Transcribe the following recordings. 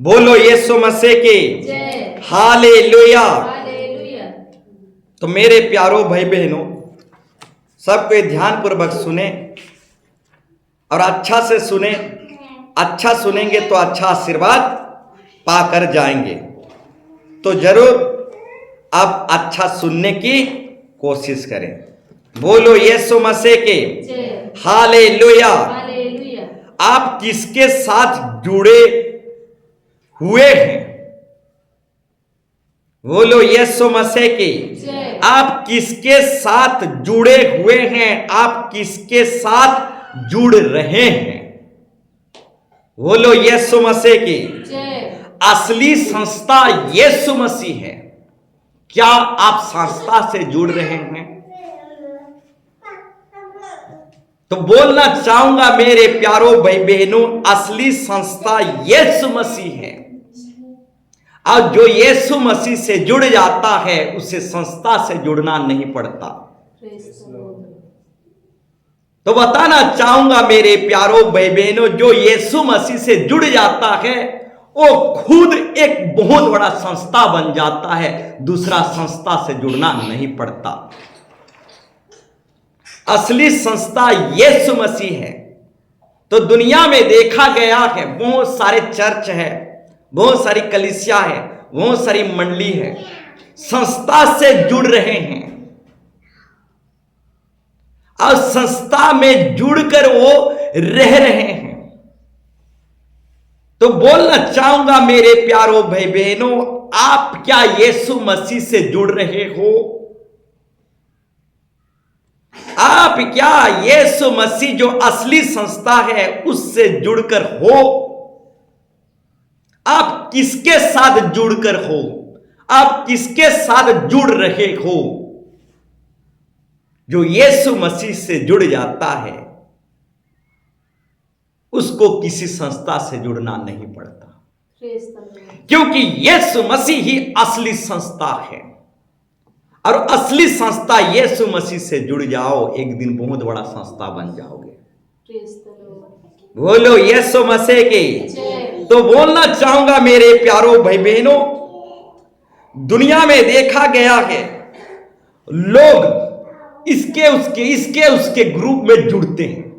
बोलो यीशु मसीह की हालेलुया। तो मेरे प्यारो भाई बहनों, सब कोई ध्यान पूर्वक सुने और अच्छा से सुने। अच्छा सुनेंगे तो अच्छा आशीर्वाद पाकर जाएंगे। तो जरूर आप अच्छा सुनने की कोशिश करें। बोलो यीशु मसीह के हालेलुया। आप किसके साथ जुड़े हुए हैं? बोलो यीशु मसीह की। आप किसके साथ जुड़े हुए हैं? आप किसके साथ जुड़ रहे हैं? बोलो यीशु मसीह की। असली संस्था यीशु मसीह है। क्या आप संस्था से जुड़ रहे हैं? तो बोलना चाहूंगा मेरे प्यारो भाई बहनों, असली संस्था यीशु मसीह है। और जो यीशु मसीह से जुड़ जाता है उसे संस्था से जुड़ना नहीं पड़ता। तो बताना चाहूंगा मेरे प्यारो भाई बहनों, जो यीशु मसीह से जुड़ जाता है वो खुद एक बहुत बड़ा संस्था बन जाता है। दूसरा संस्था से जुड़ना नहीं पड़ता। असली संस्था यीशु मसीह है। तो दुनिया में देखा गया है बहुत सारे चर्च है, बहुत सारी कलीसिया है, बहुत सारी मंडली है, संस्था से जुड़ रहे हैं और संस्था में जुड़कर वो रह रहे हैं। तो बोलना चाहूंगा मेरे प्यारो भाई बहनों, आप क्या यीशु मसीह से जुड़ रहे हो? आप क्या यीशु मसीह जो असली संस्था है उससे जुड़कर हो? आप किसके साथ जुड़कर हो? आप किसके साथ जुड़ रहे हो? जो यीशु मसीह से जुड़ जाता है उसको किसी संस्था से जुड़ना नहीं पड़ता, क्योंकि यीशु मसीह ही असली संस्था है। और असली संस्था यीशु मसीह से जुड़ जाओ, एक दिन बहुत बड़ा संस्था बन जाओगे। बोलो यीशु मसीह की। तो बोलना चाहूंगा मेरे प्यारो भाई बहनों, दुनिया में देखा गया है लोग इसके उसके ग्रुप में जुड़ते हैं,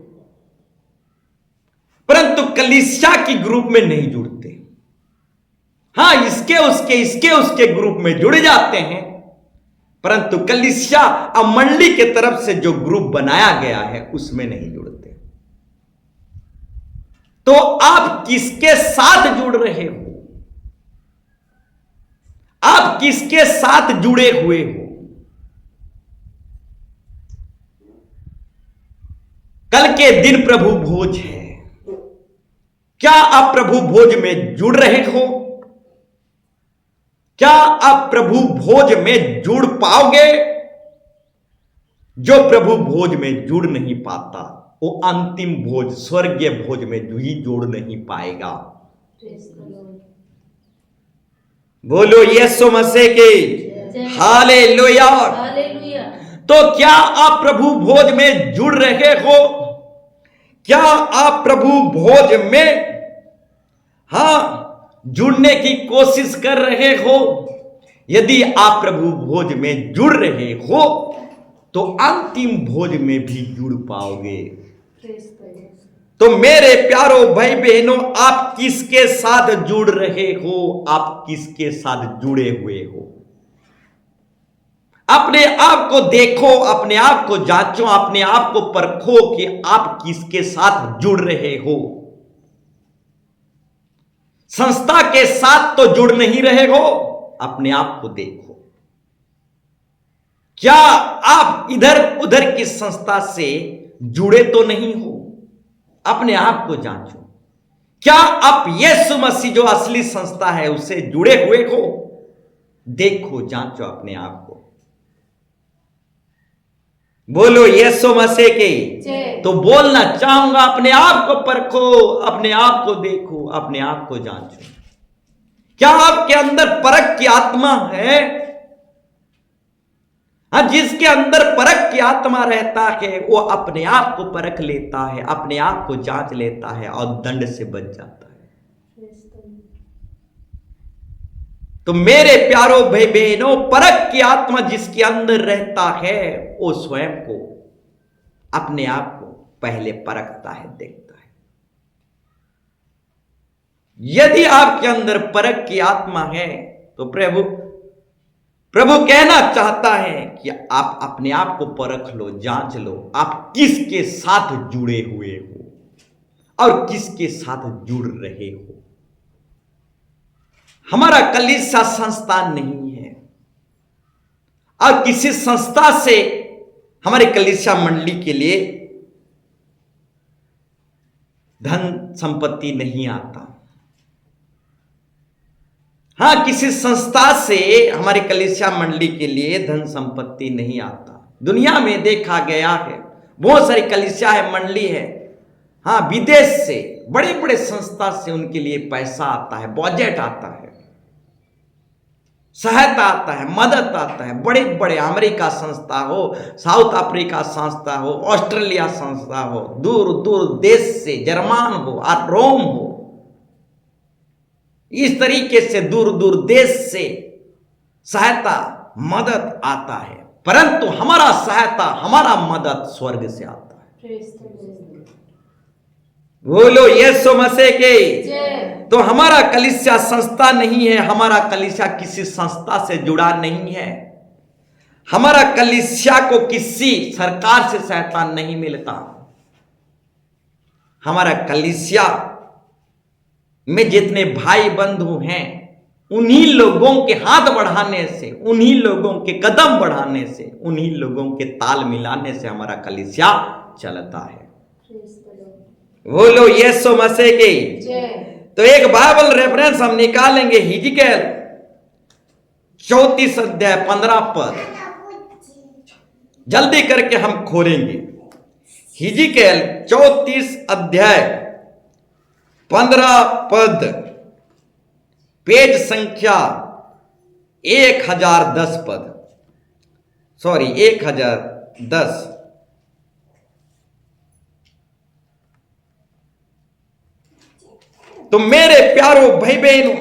परंतु कलीसिया की ग्रुप में नहीं जुड़ते। हां, इसके उसके ग्रुप में जुड़ जाते हैं, परंतु कलीसिया और मंडली के तरफ से जो ग्रुप बनाया गया है उसमें नहीं जुड़ते। तो आप किसके साथ जुड़ रहे हो? आप किसके साथ जुड़े हुए हो? कल के दिन प्रभु भोज है। क्या आप प्रभु भोज में जुड़ रहे हो? क्या आप प्रभु भोज में जुड़ पाओगे? जो प्रभु भोज में जुड़ नहीं पाता वो अंतिम भोज स्वर्गीय भोज में ही जुड़ नहीं पाएगा। बोलो यीशु मसीह की हालेलुया। तो क्या आप प्रभु भोज में जुड़ रहे हो? क्या आप प्रभु भोज में जुड़ने की कोशिश कर रहे हो? यदि आप प्रभु भोज में जुड़ रहे हो तो अंतिम भोज में भी जुड़ पाओगे। तो मेरे प्यारो भाई बहनों, आप किसके साथ जुड़ रहे हो? आप किसके साथ जुड़े हुए हो? अपने आप को देखो, अपने आप को जांचो, अपने आप को परखो कि आप किसके साथ जुड़ रहे हो। संस्था के साथ तो जुड़ नहीं रहे हो, अपने आप को देखो। क्या आप इधर उधर की संस्था से जुड़े तो नहीं हो? अपने आप को जांचो। क्या आप यीशु मसीह जो असली संस्था है उससे जुड़े हुए हो? देखो, जांचो अपने आप को। बोलो यीशु मसीह के। तो बोलना चाहूंगा, अपने आप को परखो, अपने आप को देखो, अपने आप को जांचो। क्या आपके अंदर परख की आत्मा है? जिसके अंदर परख की आत्मा रहता है वो अपने आप को परख लेता है, अपने आप को जांच लेता है और दंड से बच जाता है। तो मेरे प्यारो भाई बहनों, परख की आत्मा जिसके अंदर रहता है वो स्वयं को, अपने आप को पहले परखता है, देखता है। यदि आपके अंदर परख की आत्मा है तो प्रभु कहना चाहता है कि आप अपने आप को परख लो, जांच लो, आप किसके साथ जुड़े हुए हो और किसके साथ जुड़ रहे हो। हमारा कलीसिया संस्था नहीं है और किसी संस्था से हमारे कलीसिया मंडली के लिए धन संपत्ति नहीं आता। हां, किसी संस्था से हमारी कलीसिया मंडली के लिए धन संपत्ति नहीं आता। दुनिया में देखा गया है, बहुत सारी कलीसिया है, मंडली है, हां, विदेश से बड़े बड़े संस्था से उनके लिए पैसा आता है, बजट आता है, सहायता आता है, मदद आता है। बड़े बड़े अमेरिका संस्था हो, साउथ अफ्रीका संस्था हो, ऑस्ट्रेलिया संस्था हो, दूर दूर देश से, जर्मन हो और रोम हो, इस तरीके से दूर दूर देश से सहायता मदद आता है। परंतु हमारा सहायता, हमारा मदद स्वर्ग से आता है। बोलो यीशु मसीह के। तो हमारा कलीसिया संस्था नहीं है, हमारा कलीसिया किसी संस्था से जुड़ा नहीं है, हमारा कलीसिया को किसी सरकार से सहायता नहीं मिलता। हमारा कलीसिया में जितने भाई बंधु हैं, उन्हीं लोगों के हाथ बढ़ाने से, उन्हीं लोगों के कदम बढ़ाने से, उन्हीं लोगों के ताल मिलाने से हमारा कलीसिया चलता है। बोलो यीशु मसीह की। तो एक बाइबल रेफरेंस हम निकालेंगे, हिजकेल 34 अध्याय 15 पद, जल्दी करके हम खोलेंगे। हिजकेल 34 अध्याय 15 पद, पेज संख्या 1010 पद, सॉरी 1010। तो मेरे प्यारो भाई बहनों,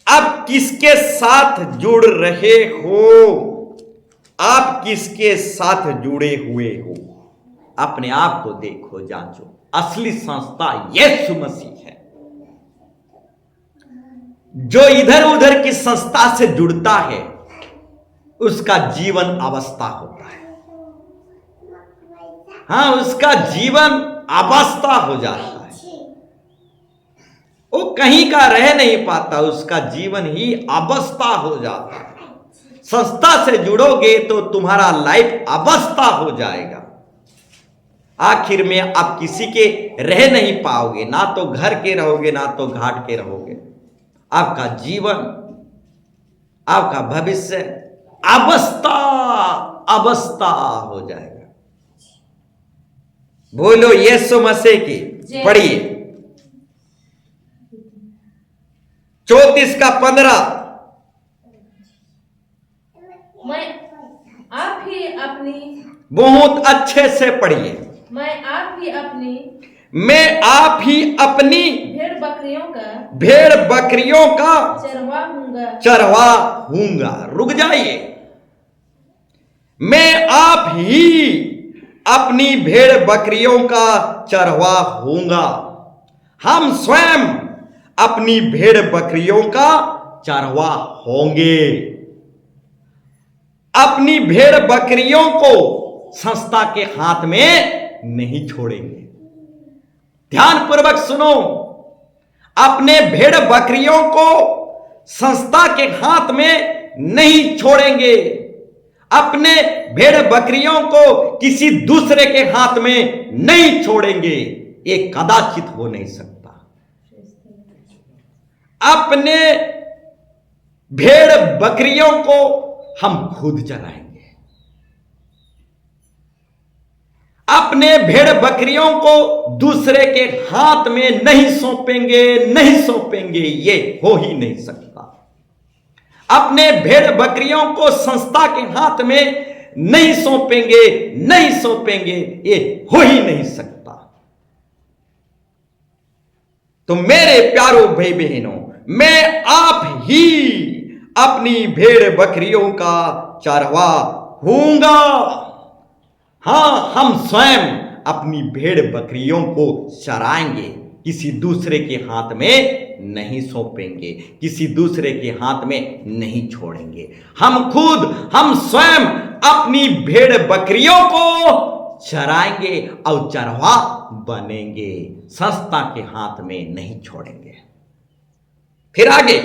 आप किसके साथ जुड़ रहे हो? आप किसके साथ जुड़े हुए हो? अपने आप को देखो, जांचो। असली संस्था यीशु मसीह है। जो इधर उधर की संस्था से जुड़ता है उसका जीवन अवस्था होता है। हां, उसका जीवन अवस्था हो जाता है, वो कहीं का रह नहीं पाता, उसका जीवन ही अवस्था हो जाता है। संस्था से जुड़ोगे तो तुम्हारा लाइफ अवस्था हो जाएगा। आखिर में आप किसी के रह नहीं पाओगे, ना तो घर के रहोगे ना तो घाट के रहोगे। आपका जीवन, आपका भविष्य अवस्था हो जाएगा। बोलो यीशु मसीह की। पढ़िए 34 का 15। मैं आप ही अपनी, बहुत अच्छे से पढ़िए। मैं आप ही अपनी भेड़ बकरियों का चरवा हूंगा। रुक जाइए। मैं आप ही अपनी भेड़ बकरियों का चरवा हूंगा। हम स्वयं अपनी भेड़ बकरियों का चरवा होंगे। अपनी भेड़ बकरियों को संस्था के हाथ में नहीं छोड़ेंगे। ध्यान पूर्वक सुनो। अपने भेड़ बकरियों को संस्था के हाथ में नहीं छोड़ेंगे। अपने भेड़ बकरियों को किसी दूसरे के हाथ में नहीं छोड़ेंगे। ये कदाचित हो नहीं सकता। अपने भेड़ बकरियों को हम खुद चराएंगे। अपने भेड़ बकरियों को दूसरे के हाथ में नहीं सौंपेंगे, ये हो ही नहीं सकता। अपने भेड़ बकरियों को संस्था के हाथ में नहीं सौंपेंगे, ये हो ही नहीं सकता। तो मेरे प्यारो भाई बहनों, मैं आप ही अपनी भेड़ बकरियों का चरवा हूंगा। हाँ, हम स्वयं अपनी भेड़ बकरियों को चराएंगे, किसी दूसरे के हाथ में नहीं सौंपेंगे, किसी दूसरे के हाथ में नहीं छोड़ेंगे। हम स्वयं अपनी भेड़ बकरियों को चराएंगे और चरवा बनेंगे, संस्था के हाथ में नहीं छोड़ेंगे। फिर आगे,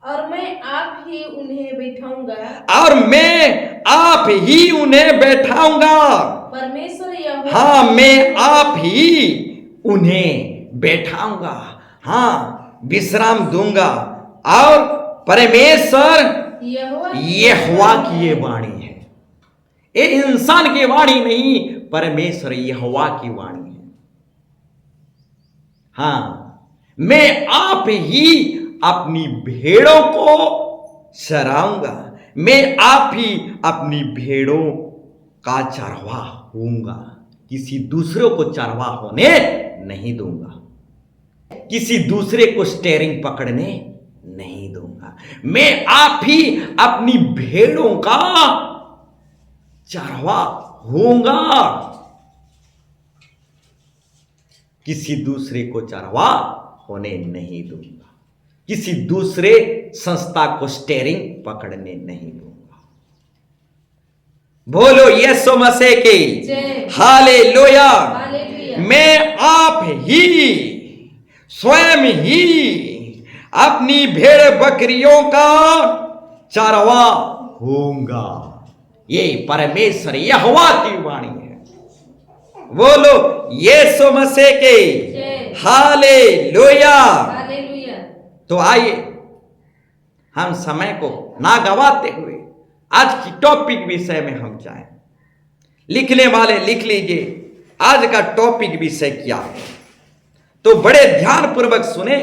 और मैं आप ही उन्हें बैठाऊंगा, और मैं आप ही उन्हें बैठाऊंगा। परमेश्वर यहोवा, हाँ, मैं आप ही उन्हें बैठाऊंगा, हाँ, विश्राम दूंगा। और परमेश्वर यहोवा की ये वाणी है, ये इंसान की वाणी नहीं, परमेश्वर यहोवा की वाणी है। हाँ, मैं आप ही अपनी भेड़ों को चराऊंगा, मैं आप ही अपनी भेड़ों का चरवा हूंगा, किसी दूसरे को चरवा होने नहीं दूंगा, किसी दूसरे को स्टीयरिंग पकड़ने नहीं दूंगा। मैं आप ही अपनी भेड़ों का चरवा हूंगा, किसी दूसरे को चरवा होने नहीं दूंगा, किसी दूसरे संस्था को स्टीयरिंग पकड़ने नहीं दूंगा। बोलो यीशु मसीह की हालेलुया। मैं आप ही स्वयं ही अपनी भेड़ बकरियों का चरवा होऊंगा। ये परमेश्वर यहोवा की वाणी है। बोलो यीशु मसीह के हालेलुया। तो आइए हम समय को ना गवाते हुए आज की टॉपिक विषय में हम जाएं। लिखने वाले लिख लीजिए, आज का टॉपिक विषय क्या है। तो बड़े ध्यान पूर्वक सुने,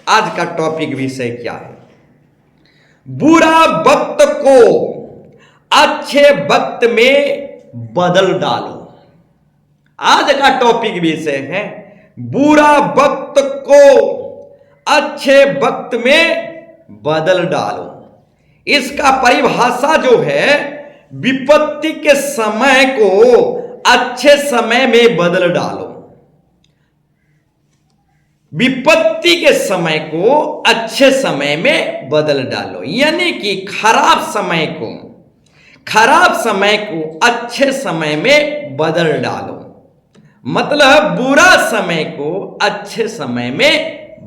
आज का टॉपिक विषय क्या है। बुरा वक्त को अच्छे वक्त में बदल डालो। आज का टॉपिक विषय है बुरा वक्त को अच्छे वक्त में बदल डालो। इसका परिभाषा जो है, विपत्ति के समय को अच्छे समय में बदल डालो। विपत्ति के समय को अच्छे समय में बदल डालो, यानी कि खराब समय को अच्छे समय में बदल डालो। मतलब बुरा समय को अच्छे समय में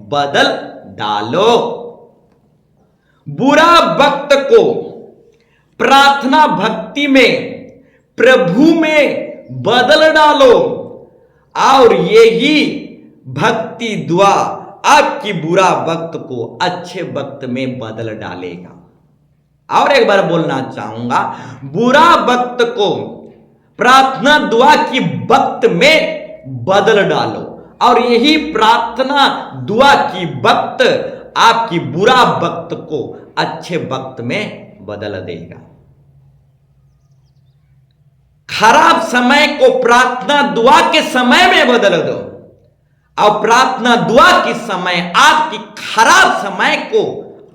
बदल डालो। बुरा वक्त को प्रार्थना भक्ति में, प्रभु में बदल डालो, और यही भक्ति दुआ आपकी बुरा वक्त को अच्छे वक्त में बदल डालेगा। और एक बार बोलना चाहूंगा, बुरा वक्त को प्रार्थना दुआ की वक्त में बदल डालो, और यही प्रार्थना दुआ की वक्त आपकी बुरा वक्त को अच्छे वक्त में बदल देगा। खराब समय को प्रार्थना दुआ के समय में बदल दो, और प्रार्थना दुआ के समय आपकी खराब समय को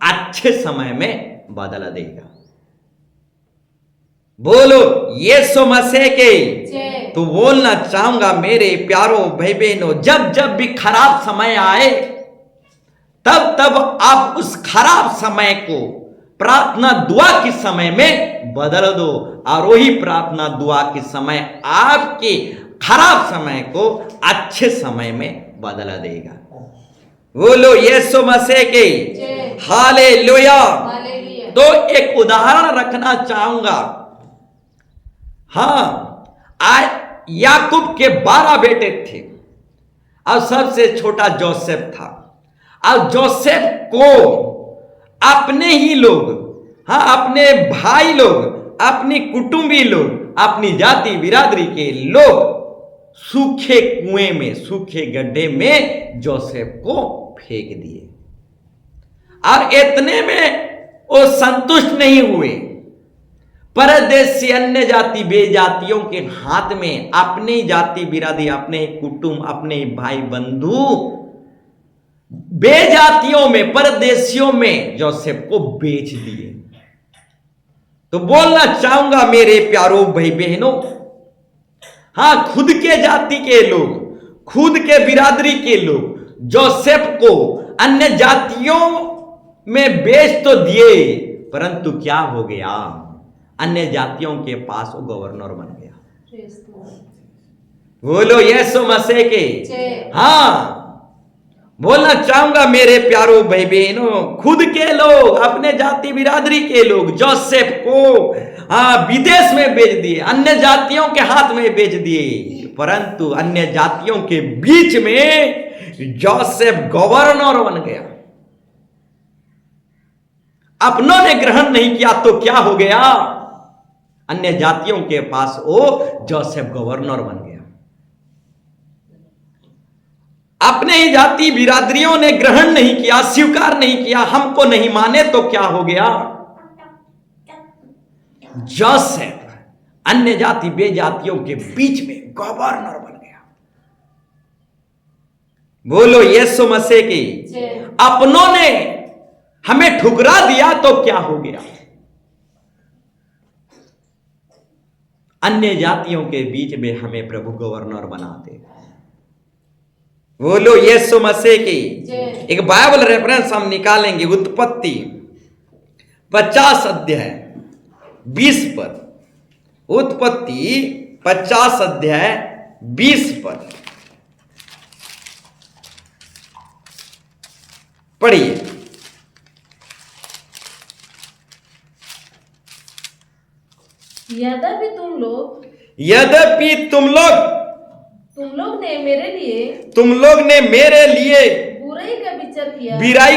अच्छे समय में बदल देगा। बोलो यीशु मसीह के। तो बोलना चाहूंगा मेरे प्यारो भाई बहनों, जब जब भी खराब समय आए, तब तब आप उस खराब समय को प्रार्थना दुआ के समय में बदल दो, और वही प्रार्थना दुआ के समय आपके खराब समय को अच्छे समय में बदल देगा। बोलो यीशु मसीह के हालेलुया। तो एक उदाहरण रखना चाहूंगा। हाँ, याकूब के 12 बेटे थे, और सबसे छोटा जोसेफ था। और जोसेफ को अपने ही लोग, अपने भाई लोग, अपनी कुटुंबी लोग, अपनी जाति बिरादरी के लोग सूखे कुएं में, सूखे गड्ढे में जोसेफ को फेंक दिए। और इतने में वो संतुष्ट नहीं हुए। परदेशी अन्य जाति बेजातियों के हाथ में अपनी जाति बिरादरी, अपने कुटुंब, अपने भाई बंधु बेजातियों में, परदेशियों में जोसेफ को बेच दिए। तो बोलना चाहूंगा मेरे प्यारो भाई बहनों, हां, खुद के जाति के लोग, खुद के बिरादरी के लोग जोसेफ को अन्य जातियों में बेच तो दिए, परंतु क्या हो गया, अन्य जातियों के पास वो गवर्नर बन गया। बोलो यीशु मसीह के। हां, बोलना चाहूंगा मेरे प्यारो भाई बहनों, खुद के लोग, अपने जाति बिरादरी के लोग जोसेफ को विदेश में बेच दिए, अन्य जातियों के हाथ में बेच दिए, परंतु अन्य जातियों के बीच में जोसेफ गवर्नर बन गया। अपनों ने ग्रहण नहीं किया तो क्या हो गया, अन्य जातियों के पास वो जोसेफ गवर्नर बन गया। अपने ही जाति बिरादरियों ने ग्रहण नहीं किया, स्वीकार नहीं किया, हमको नहीं माने तो क्या हो गया, जोसेफ अन्य जाति बेजातियों के बीच में गवर्नर बन गया। बोलो यीशु मसीह की। अपनों ने हमें ठुकरा दिया तो क्या हो गया, अन्य जातियों के बीच में हमें प्रभु गवर्नर बनाते। बोलो यीशु मसीह की। एक बाइबल रेफरेंस हम निकालेंगे, उत्पत्ति 50 अध्याय 20 पर, उत्पत्ति 50 अध्याय 20 पर पढ़िए। यद्यपि तुम लोग ने मेरे लिए बुराई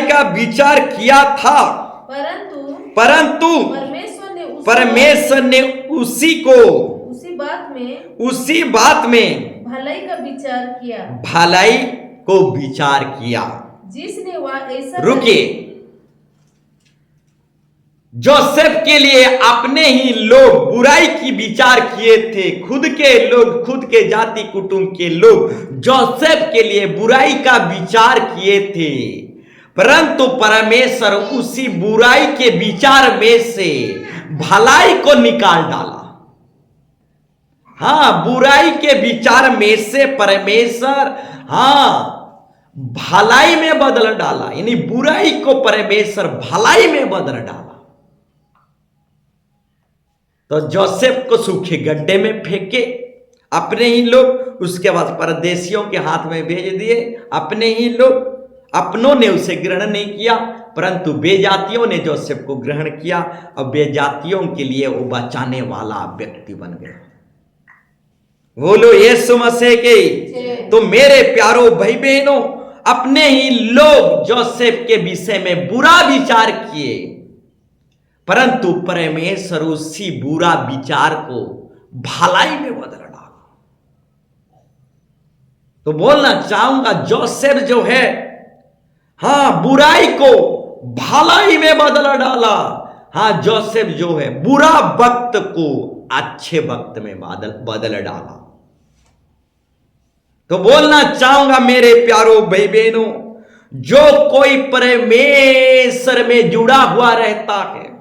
का विचार किया था, परंतु परमेश्वर ने उसी बात में भलाई का विचार किया, भलाई को विचार किया। जिसने वह ऐसा रुकिए, जोसेफ के लिए अपने ही लोग बुराई की विचार किए थे, खुद के लोग, खुद के जाति कुटुंब के लोग जोसेफ के लिए बुराई का विचार किए थे, परंतु परमेश्वर उसी बुराई के विचार में से भलाई को निकाल डाला। हां, बुराई के विचार में से परमेश्वर भलाई में बदल डाला, यानी बुराई को परमेश्वर भलाई में बदल डाला। तो जोसेफ को सूखे गड्ढे में फेंके अपने ही लोग, उसके बाद परदेशियों के हाथ में भेज दिए अपने ही लोग। अपनों ने उसे ग्रहण नहीं किया, परंतु बेजातियों ने जोसेफ को ग्रहण किया और बेजातियों के लिए वो बचाने वाला व्यक्ति बन गया। बोलो यीशु मसीह के। तो मेरे प्यारो भाई बहनों, अपने ही लोग जोसेफ के विषय में बुरा विचार किए, परंतु परमेश्वर उसी बुरा विचार को भलाई में बदल डाला। तो बोलना चाहूंगा, जोसेफ जो है, बुराई को भलाई में बदल डाला। जोसेफ जो है बुरा वक्त को अच्छे वक्त में बदल डाला। तो बोलना चाहूंगा मेरे प्यारो भाई बहनों, जो कोई परमेश्वर में जुड़ा हुआ रहता है,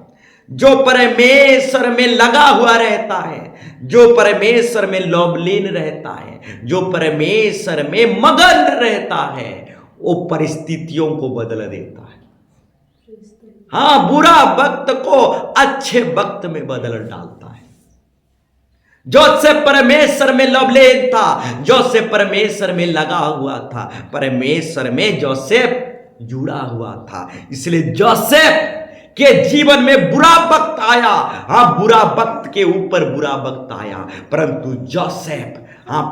जो परमेश्वर में लगा हुआ रहता है, जो परमेश्वर में लवलीन रहता है, जो परमेश्वर में मगन रहता है, वो परिस्थितियों को बदल देता है। बुरा वक्त को अच्छे वक्त में बदल डालता है। जोसेफ परमेश्वर में लवलीन था, जोसेफ परमेश्वर में लगा हुआ था, परमेश्वर में जोसेफ जुड़ा हुआ था। इसलिए जोसेफ के जीवन में बुरा वक्त आया, बुरा वक्त के ऊपर बुरा वक्त आया, परंतु जोसेफ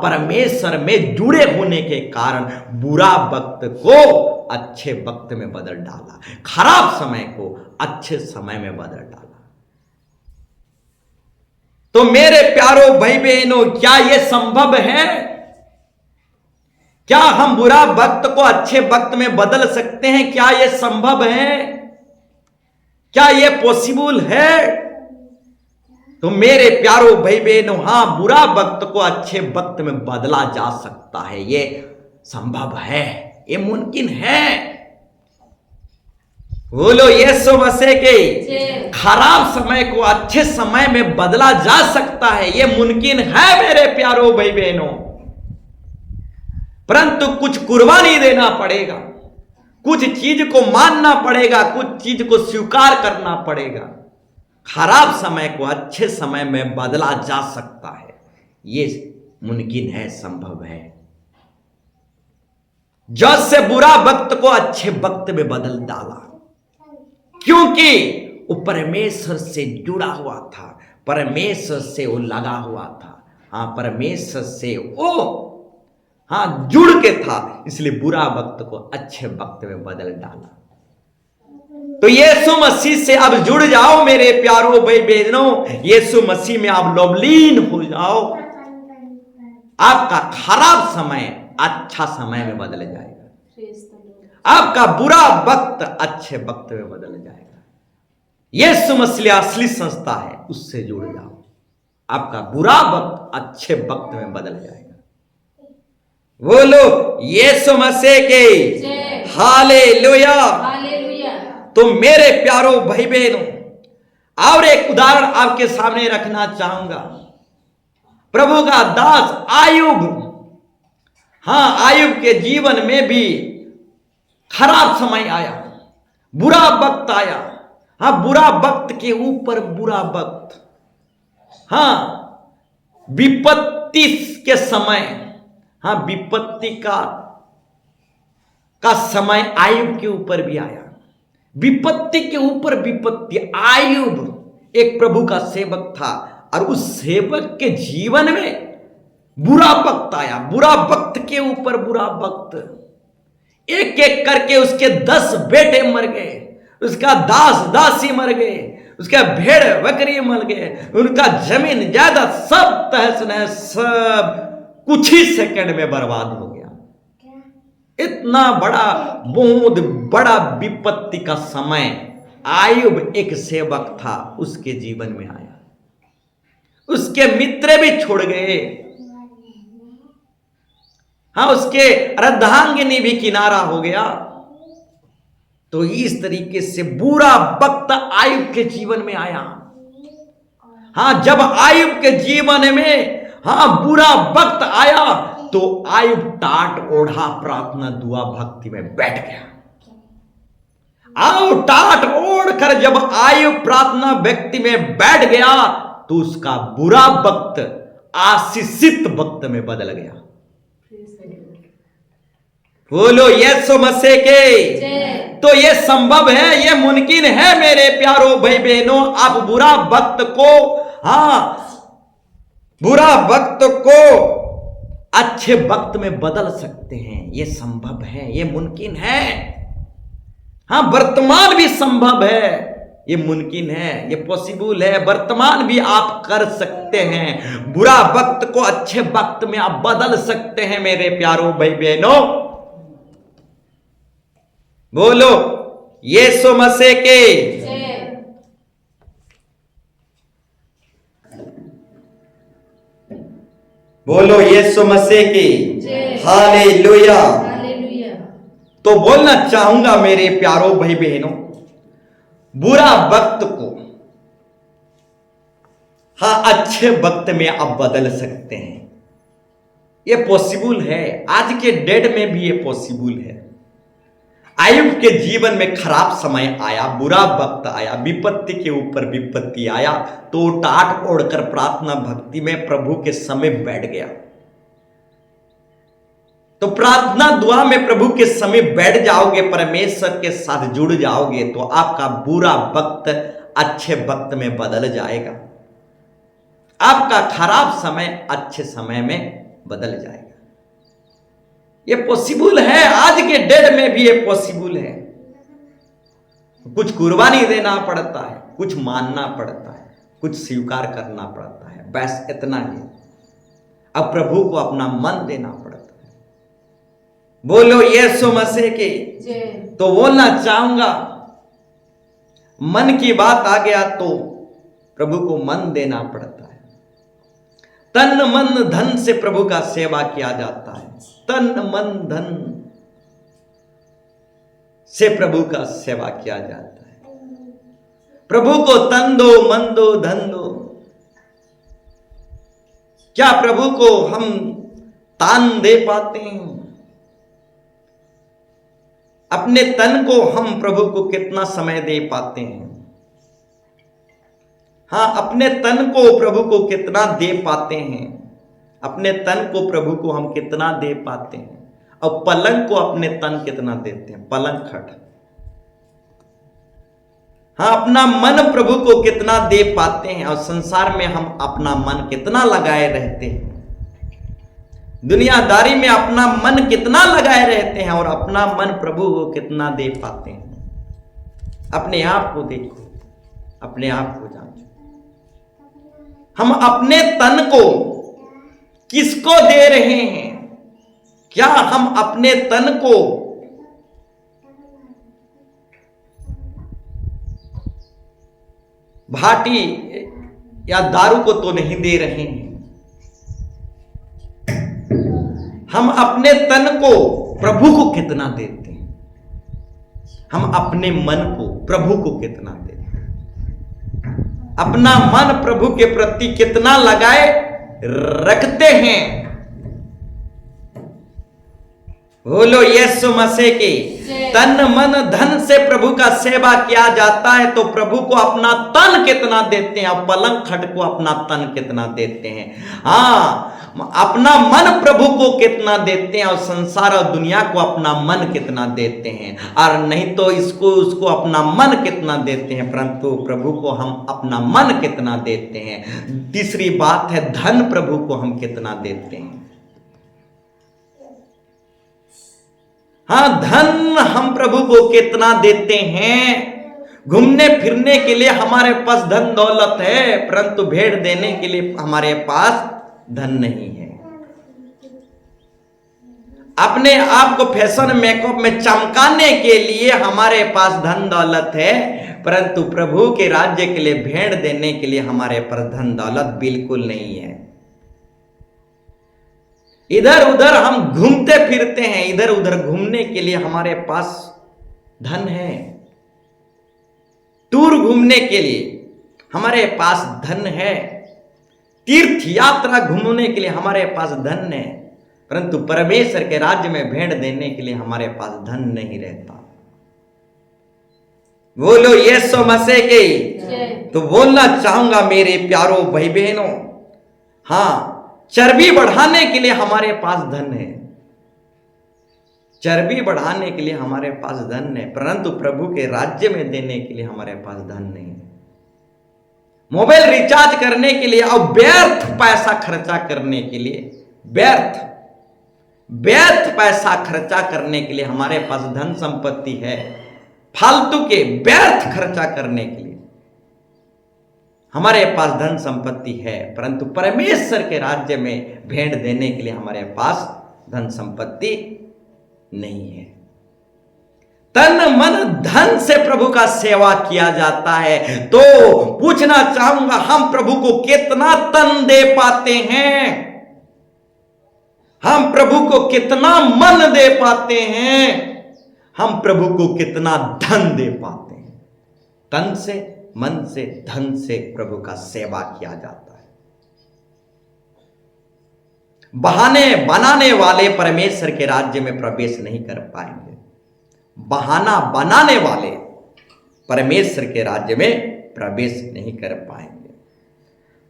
परमेश्वर में जुड़े होने के कारण बुरा वक्त को अच्छे वक्त में बदल डाला, खराब समय को अच्छे समय में बदल डाला। तो मेरे प्यारो भाई बहनों, क्या यह संभव है? क्या हम बुरा वक्त को अच्छे वक्त में बदल सकते हैं? क्या यह संभव है? क्या यह पॉसिबल है? तो मेरे प्यारो भाई बहनों, बुरा वक्त को अच्छे वक्त में बदला जा सकता है, यह संभव है, यह मुमकिन है। बोलो यीशु मसीह के जय। खराब समय को अच्छे समय में बदला जा सकता है, यह मुमकिन है मेरे प्यारो भाई बहनों। परंतु कुछ कुर्बानी देना पड़ेगा, कुछ चीज को मानना पड़ेगा, कुछ चीज को स्वीकार करना पड़ेगा। खराब समय को अच्छे समय में बदला जा सकता है, यह मुमकिन है, संभव है। जज से बुरा वक्त को अच्छे वक्त में बदल डाला, क्योंकि वो परमेश्वर से जुड़ा हुआ था, परमेश्वर से वो लगा हुआ था। हाँ, परमेश्वर से वो जुड़ के था, इसलिए बुरा वक्त को अच्छे वक्त में बदल डाला। तो यीशु मसीह से अब जुड़ जाओ मेरे प्यारो भाई बहनों, यीशु मसीह में आप लवलीन हो जाओ। आपका खराब समय अच्छा समय में बदल जाएगा, आपका बुरा वक्त अच्छे वक्त में बदल जाएगा। यीशु मसीह असली संस्था है, उससे जुड़ जाओ, आपका बुरा वक्त अच्छे वक्त में बदल जाएगा। बोलो यीशु मसीह के हालेलुया। तो मेरे प्यारो भाई बहनों, और एक उदाहरण आपके सामने रखना चाहूंगा। प्रभु का दास आयुब, आयुब के जीवन में भी खराब समय आया, बुरा वक्त आया। बुरा वक्त के ऊपर बुरा वक्त, विपत्ति के समय, विपत्ति का समय आयुब के ऊपर भी आया, विपत्ति के ऊपर विपत्ति। आयुब एक प्रभु का सेवक था, और उस सेवक के जीवन में बुरा वक्त आया, बुरा वक्त के ऊपर बुरा वक्त। एक एक करके उसके 10 बेटे मर गए, उसका दास दासी मर गए, उसका भेड़ बकरी मर गए, उनका जमीन जायदाद सब तहस नहस, सब कुछ ही सेकंड में बर्बाद हो गया। इतना बड़ा, बहुत बड़ा विपत्ति का समय आयुब एक सेवक था, उसके जीवन में आया। उसके मित्र भी छोड़ गए, उसके अर्धांगिनी भी किनारा हो गया। तो इस तरीके से बुरा वक्त आयुब के जीवन में आया। जब आयुब के जीवन में बुरा वक्त आया, तो आयुब टाट ओढ़ा प्रार्थना दुआ भक्ति में बैठ गया। टाट ओढ़ कर जब आयुब प्रार्थना भक्ति में बैठ गया, तो उसका बुरा वक्त आशीषित वक्त में बदल गया। बोलो यीशु मसीह के। तो ये संभव है, ये मुमकिन है मेरे प्यारो भाई बहनों। आप बुरा वक्त को अच्छे वक्त में बदल सकते हैं, ये संभव है, ये मुमकिन है। वर्तमान भी संभव है, ये मुमकिन है, ये पॉसिबल है। वर्तमान भी आप कर सकते हैं, बुरा वक्त को अच्छे वक्त में आप बदल सकते हैं मेरे प्यारो भाई बहनों। बोलो यीशु मसीह के। बोलो यीशु मसीह की हालेलुया। तो बोलना चाहूंगा मेरे प्यारो भाई बहनों, बुरा वक्त को अच्छे वक्त में आप बदल सकते हैं, ये पॉसिबल है। आज के डेट में भी ये पॉसिबल है। आयुब के जीवन में खराब समय आया, बुरा वक्त आया, विपत्ति के ऊपर विपत्ति आया, तो टाट ओढ़कर प्रार्थना भक्ति में प्रभु के समय बैठ गया। तो प्रार्थना दुआ में प्रभु के समय बैठ जाओगे, परमेश्वर के साथ जुड़ जाओगे, तो आपका बुरा वक्त अच्छे वक्त में बदल जाएगा, आपका खराब समय अच्छे समय में बदल जाएगा। ये पॉसिबल है, आज के डेट में भी ये पॉसिबल है। कुछ कुर्बानी देना पड़ता है, कुछ मानना पड़ता है, कुछ स्वीकार करना पड़ता है, बस इतना ही। अब प्रभु को अपना मन देना पड़ता है। बोलो यीशु मसीह के। तो बोलना चाहूंगा, मन की बात आ गया तो प्रभु को मन देना पड़ता है। तन मन धन से प्रभु का सेवा किया जाता है, तन मन धन से प्रभु का सेवा किया जाता है। प्रभु को तन दो, मन दो, धन दो। क्या प्रभु को हम तान दे पाते हैं? अपने तन को हम प्रभु को कितना समय दे पाते हैं? हाँ, अपने तन को प्रभु को कितना दे पाते हैं? अपने तन को प्रभु को हम कितना दे पाते हैं? और पलंग को अपने तन कितना देते हैं? पलंग खट। हाँ, अपना मन प्रभु को कितना दे पाते हैं? और संसार में हम अपना मन कितना लगाए रहते हैं? दुनियादारी में अपना मन कितना लगाए रहते हैं और अपना मन प्रभु को कितना दे पाते हैं? अपने आप को देखो, अपने आप को जांचो। हम अपने तन को किसको दे रहे हैं? क्या हम अपने तन को भाटी या दारू को तो नहीं दे रहे हैं? हम अपने तन को प्रभु को कितना देते हैं? हम अपने मन को प्रभु को कितना देते हैं? अपना मन प्रभु के प्रति कितना लगाए रखते हैं? बोलो यीशु मसीह की। तन मन धन से प्रभु का सेवा किया जाता है तो प्रभु को अपना तन कितना देते हैं? और पलंग खट को अपना तन कितना देते हैं? हाँ, अपना मन प्रभु को कितना देते हैं और संसार और दुनिया को अपना मन कितना देते हैं? और नहीं तो इसको उसको अपना मन कितना देते हैं, परंतु प्रभु को हम अपना मन कितना देते हैं? तीसरी बात है, धन प्रभु को हम कितना देते हैं? हाँ, धन हम प्रभु को कितना देते हैं? घूमने फिरने के लिए हमारे पास धन दौलत है, परंतु भेंट देने के लिए हमारे पास धन नहीं है। अपने आप को फैशन मेकअप में चमकाने के लिए हमारे पास धन दौलत है, परंतु प्रभु के राज्य के लिए भेंट देने के लिए हमारे पास धन दौलत बिल्कुल नहीं है। इधर उधर हम घूमते फिरते हैं, इधर उधर घूमने के लिए हमारे पास धन है। टूर घूमने के लिए हमारे पास धन है। तीर्थ यात्रा घूमने के लिए हमारे पास धन है, परंतु परमेश्वर के राज्य में भेंट देने के लिए हमारे पास धन नहीं रहता। बोलो यीशु मसीह की। तो बोलना चाहूंगा मेरे प्यारो भाई बहनों, हाँ, चर्बी बढ़ाने के लिए हमारे पास धन है। चर्बी बढ़ाने के लिए हमारे पास धन है, परंतु प्रभु के राज्य में देने के लिए हमारे पास धन नहीं है। मोबाइल रिचार्ज करने के लिए और व्यर्थ पैसा खर्चा करने के लिए, व्यर्थ पैसा खर्चा करने के लिए हमारे पास धन संपत्ति है। फालतू के व्यर्थ खर्चा करने के लिए हमारे पास धन संपत्ति है, परंतु परमेश्वर के राज्य में भेंट देने के लिए हमारे पास धन संपत्ति नहीं है। तन मन धन से प्रभु का सेवा किया जाता है, तो पूछना चाहूंगा, हम प्रभु को कितना तन दे पाते हैं? हम प्रभु को कितना मन दे पाते हैं? हम प्रभु को कितना धन दे पाते हैं? तन से, मन से, धन से प्रभु का सेवा किया जाता है। बहाने बनाने वाले परमेश्वर के राज्य में प्रवेश नहीं कर पाएंगे। बहाना बनाने वाले परमेश्वर के राज्य में प्रवेश नहीं कर पाएंगे।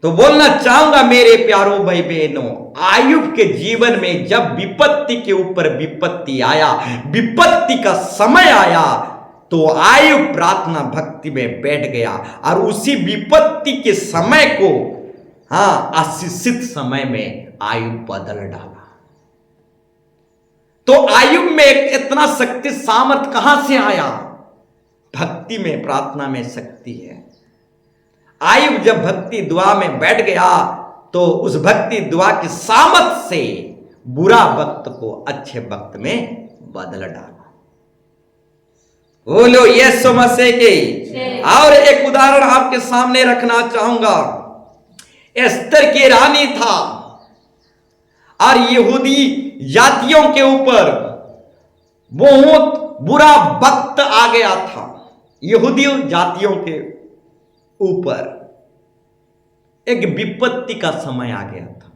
तो बोलना चाहूंगा मेरे प्यारो भाई बहनों, आयुब के जीवन में जब विपत्ति के ऊपर विपत्ति आया, विपत्ति का समय आया, तो आयुब प्रार्थना भक्ति में बैठ गया और उसी विपत्ति के समय को आशीषित समय में आयुब बदल डाला। तो आयुब में इतना शक्ति सामर्थ कहां से आया? भक्ति में, प्रार्थना में शक्ति है। आयुब जब भक्ति दुआ में बैठ गया तो उस भक्ति दुआ की सामर्थ से बुरा वक्त को अच्छे वक्त में बदल डाला। बोलो यीशु मसीह की। और एक उदाहरण आपके सामने रखना चाहूंगा। एस्तर की रानी था और यहूदी जातियों के ऊपर बहुत बुरा वक्त आ गया था, यहूदी जातियों के ऊपर एक विपत्ति का समय आ गया था।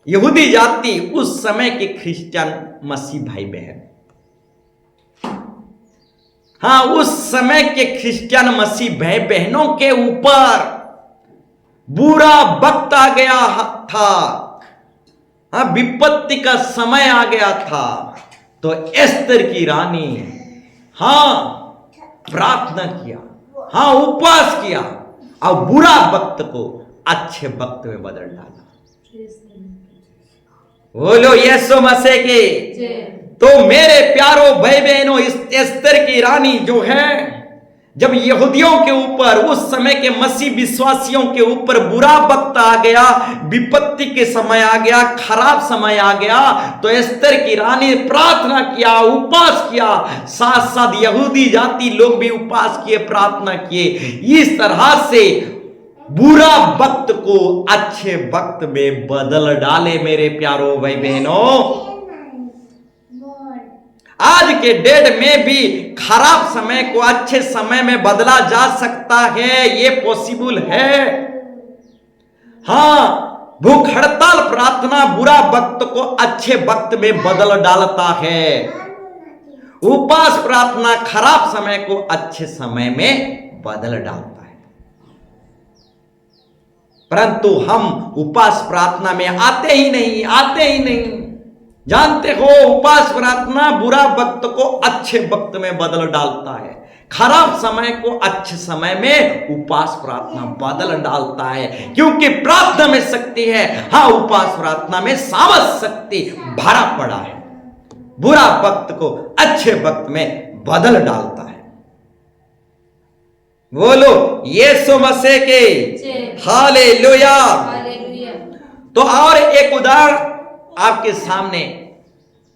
यहूदी जाति उस समय के क्रिश्चियन मसीह भाई बहन, हाँ, उस समय के क्रिश्चियन मसीह भाई बहनों के ऊपर बुरा वक्त आ गया था, हाँ, विपत्ति का समय आ गया था। तो एस्तर की रानी, हाँ, प्रार्थना किया, हाँ, उपवास किया और बुरा वक्त को अच्छे वक्त में बदल डाला। बोलो यीशु मसीह की। तो मेरे प्यारो भाई बहनों, इस एस्तर की रानी जो है, जब यहूदियों के ऊपर, उस समय के मसीह विश्वासियों के ऊपर बुरा वक्त आ गया, विपत्ति के समय आ गया, खराब समय आ गया, तो एस्तर की रानी प्रार्थना किया, उपवास किया, साथ साथ यहूदी जाति लोग भी उपवास किए, प्रार्थना किए। इस तरह से बुरा वक्त को अच्छे वक्त में बदल डाले। मेरे प्यारो भाई बहनों, आज के डेट में भी खराब समय को अच्छे समय में बदला जा सकता है, ये पॉसिबल है। हाँ, भूख हड़ताल प्रार्थना बुरा वक्त को अच्छे वक्त में बदल डालता है। उपवास प्रार्थना खराब समय को अच्छे समय में बदल डालता है। परंतु हम उपवास प्रार्थना में आते ही नहीं। जानते हो, उपवास प्रार्थना बुरा वक्त को अच्छे वक्त में बदल डालता है, खराब समय को अच्छे समय में उपवास प्रार्थना बदल डालता है, क्योंकि प्रार्थना में शक्ति है। हाँ, उपवास प्रार्थना में सामर्थ शक्ति भरा पड़ा है, बुरा वक्त को अच्छे वक्त में बदल डालता है। बोलो यीशु मसीह के हालेलुया। तो और एक उदाहरण आपके सामने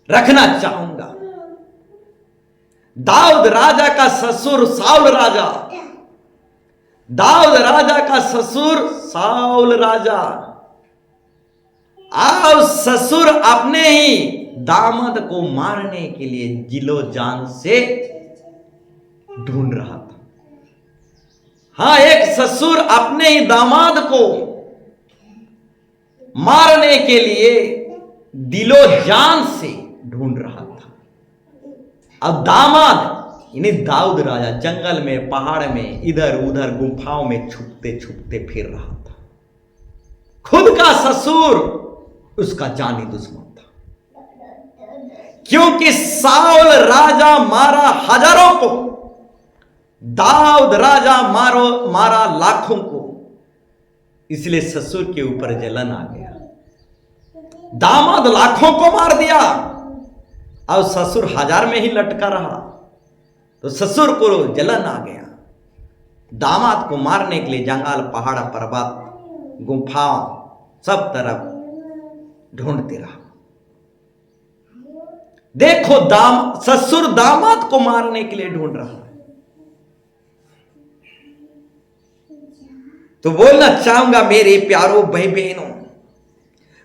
रखना चाहूंगा। दाऊद राजा का ससुर साउल राजा, दाऊद राजा का ससुर साउल राजा, और ससुर अपने ही दामाद को मारने के लिए जिलो जान से ढूंढ रहा था। हाँ, एक ससुर अपने ही दामाद को मारने के लिए दिलो जान से ढूंढ रहा था। अब दामाद यानी दाऊद राजा जंगल में, पहाड़ में, इधर उधर गुफाओं में छुपते छुपते फिर रहा था। खुद का ससुर उसका जानी दुश्मन था, क्योंकि साउल राजा मारा हजारों को, दाऊद राजा मारा लाखों को, इसलिए ससुर के ऊपर जलन आ गया। दामाद लाखों को मार दिया और ससुर हजार में ही लटका रहा, तो ससुर को जलन आ गया। दामाद को मारने के लिए जंगल, पहाड़, पर्वत, गुफाओं, सब तरफ ढूंढते रहा। देखो, ससुर दामाद को मारने के लिए ढूंढ रहा है। तो बोलना चाहूंगा मेरे प्यारो भाई बहनों,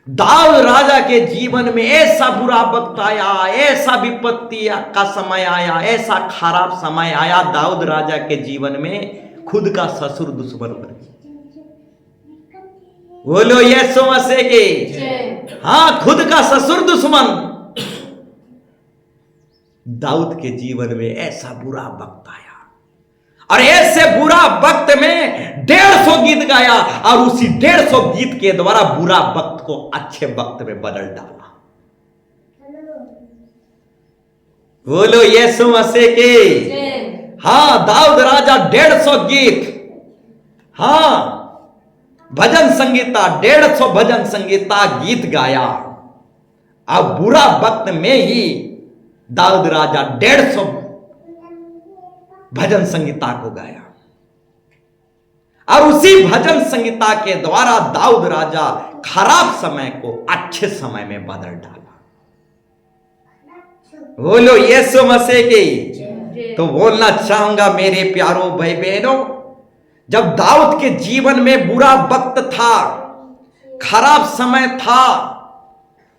दाऊद राजा के जीवन में ऐसा बुरा वक्त आया, ऐसा विपत्ति का समय आया, ऐसा खराब समय आया दाऊद राजा के जीवन में, खुद का ससुर दुश्मन बन गया। बोलो यीशु मसीह के। हाँ, खुद का ससुर दुश्मन। दाऊद के जीवन में ऐसा बुरा वक्त आया, और ऐसे बुरा वक्त में 150 गीत गाया, और उसी 150 गीत के द्वारा बुरा वक्त को अच्छे वक्त में बदल डाला। बोलो यीशु मसीह के। हाँ, दाऊद राजा 150 गीत, हाँ, भजन संगीता, 150 भजन संगीता गीत गाया। अब बुरा वक्त में ही दाऊद राजा 150 भजन संगीता को गाया, और उसी भजन संगीता के द्वारा दाऊद राजा खराब समय को अच्छे समय में बदल डाला। बोलो यीशु मसीह की। तो बोलना चाहूंगा मेरे प्यारो भाई बहनों, जब दाऊद के जीवन में बुरा वक्त था, खराब समय था,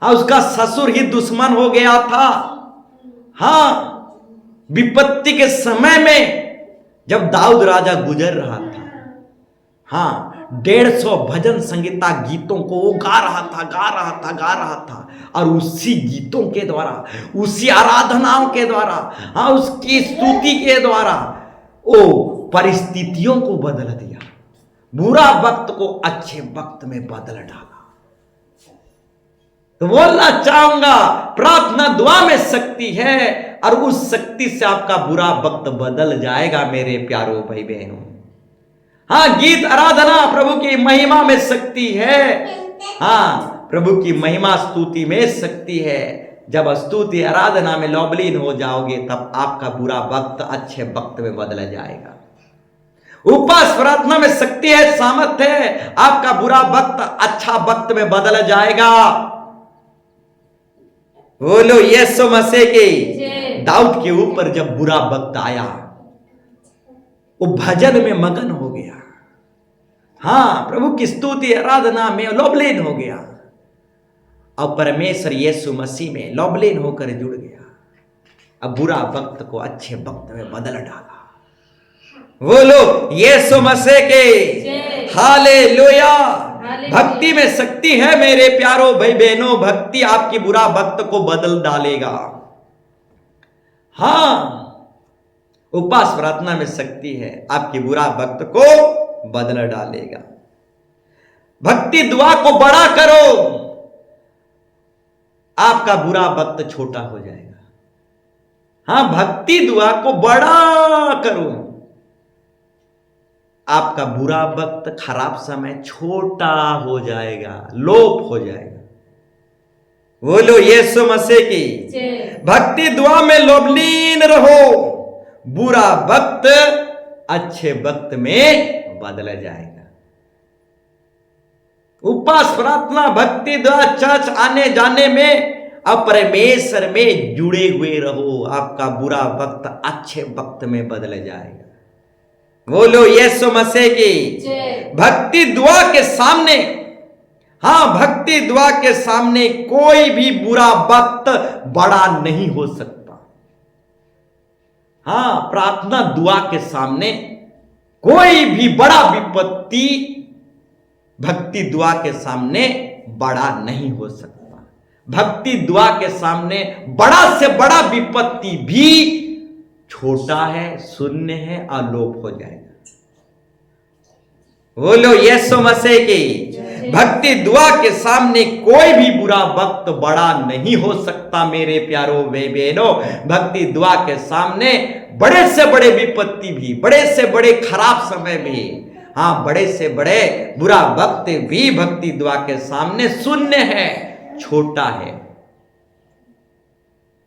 और उसका ससुर ही दुश्मन हो गया था, हाँ, विपत्ति के समय में जब दाऊद राजा गुजर रहा था, हाँ, 150 भजन संगीता गीतों को वो गा रहा था और उसी गीतों के द्वारा, उसी आराधनाओं के द्वारा, हाँ, उसकी स्तुति के द्वारा वो परिस्थितियों को बदल दिया, बुरा वक्त को अच्छे वक्त में बदल डाला। तो बोलना चाहूंगा, प्रार्थना दुआ में शक्ति है और उस शक्ति से आपका बुरा वक्त बदल जाएगा मेरे प्यारो भाई बहनों। हाँ, गीत आराधना प्रभु की महिमा में शक्ति है। हाँ, प्रभु की महिमा स्तुति में शक्ति है। जब स्तुति आराधना में लौबलीन हो जाओगे तब आपका बुरा वक्त अच्छे वक्त में बदल जाएगा। उपवास प्रार्थना में शक्ति है, सामर्थ्य है, आपका बुरा वक्त अच्छा वक्त में बदल जाएगा। बोलो यीशु मसीह के। दाऊद के ऊपर जब बुरा वक्त आया वो भजन में मगन हो गया, हाँ, प्रभु की स्तुति आराधना में लौबलीन हो गया और परमेश्वर यीशु मसीह में लौबलीन होकर जुड़ गया। अब बुरा वक्त को अच्छे वक्त में बदल डाला। बोलो यीशु मसीह के। हालेलुया। भक्ति में शक्ति है मेरे प्यारो भाई बहनों। भक्ति आपकी बुरा वक्त को बदल डालेगा। हाँ, उपवास प्रार्थना में शक्ति है, आपकी बुरा वक्त को बदल डालेगा। भक्ति दुआ को बड़ा करो, आपका बुरा वक्त छोटा हो जाएगा। हाँ, भक्ति दुआ को बड़ा करो, आपका बुरा वक्त, खराब समय छोटा हो जाएगा, लोप हो जाएगा। बोलो यीशु मसीह की। भक्ति दुआ में लोबलीन रहो, बुरा वक्त अच्छे वक्त में बदल जाएगा। उपवास प्रार्थना भक्ति दुआ चर्च आने जाने में अब परमेश्वर में जुड़े हुए रहो, आपका बुरा वक्त अच्छे वक्त में बदल जाएगा। बोलो यीशु मसीह की। भक्ति दुआ के सामने, हाँ, भक्ति दुआ के सामने कोई भी बुरा वक्त बड़ा नहीं हो सकता। हाँ, प्रार्थना दुआ के सामने कोई भी बड़ा विपत्ति भक्ति दुआ के सामने बड़ा नहीं हो सकता। भक्ति दुआ के सामने बड़ा से बड़ा विपत्ति भी छोटा है, शून्य है, अलोप हो जाएगा। बोलो यीशु मसीह की। भक्ति दुआ के सामने कोई भी बुरा वक्त बड़ा नहीं हो सकता मेरे प्यारो भाई बहनों। भक्ति दुआ के सामने बड़े से बड़े विपत्ति भी, बड़े से बड़े खराब समय भी, हाँ, बड़े से बड़े बुरा वक्त भी भक्ति दुआ के सामने शून्य है, छोटा है।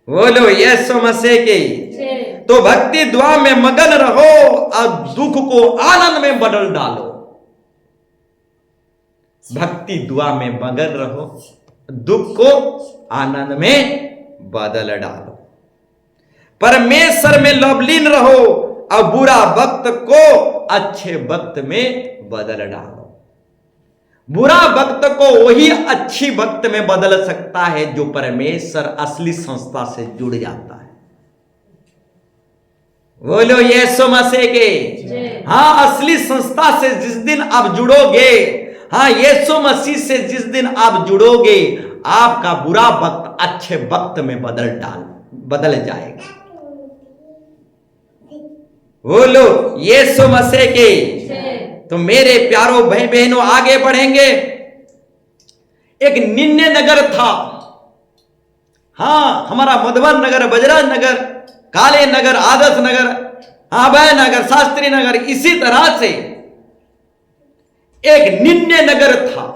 बोलो यीशु मसीह की। तो भक्ति दुआ में मगन रहो और दुख को आनंद में बदल डालो। भक्ति दुआ में मगन रहो, दुख को आनंद में बदल डालो। परमेश्वर में लवलीन रहो और बुरा वक्त को अच्छे वक्त में बदल डालो। बुरा वक्त को वही अच्छी वक्त में बदल सकता है जो परमेश्वर असली संस्था से जुड़ जाता है। बोलो यीशु मसीह के। हाँ, असली संस्था से जिस दिन आप जुड़ोगे, हाँ, यीशु मसीह से जिस दिन आप जुड़ोगे, आपका बुरा वक्त अच्छे वक्त में बदल जाएगा। बोलो यीशु मसीह के। तो मेरे प्यारो भाई बहनों, आगे बढ़ेंगे। एक निन्ने नगर था, हाँ, हमारा मधुबन नगर, बजरंग नगर, काले नगर, आदर्श नगर, अभय नगर, शास्त्री नगर, इसी तरह से एक निन्ने नगर था।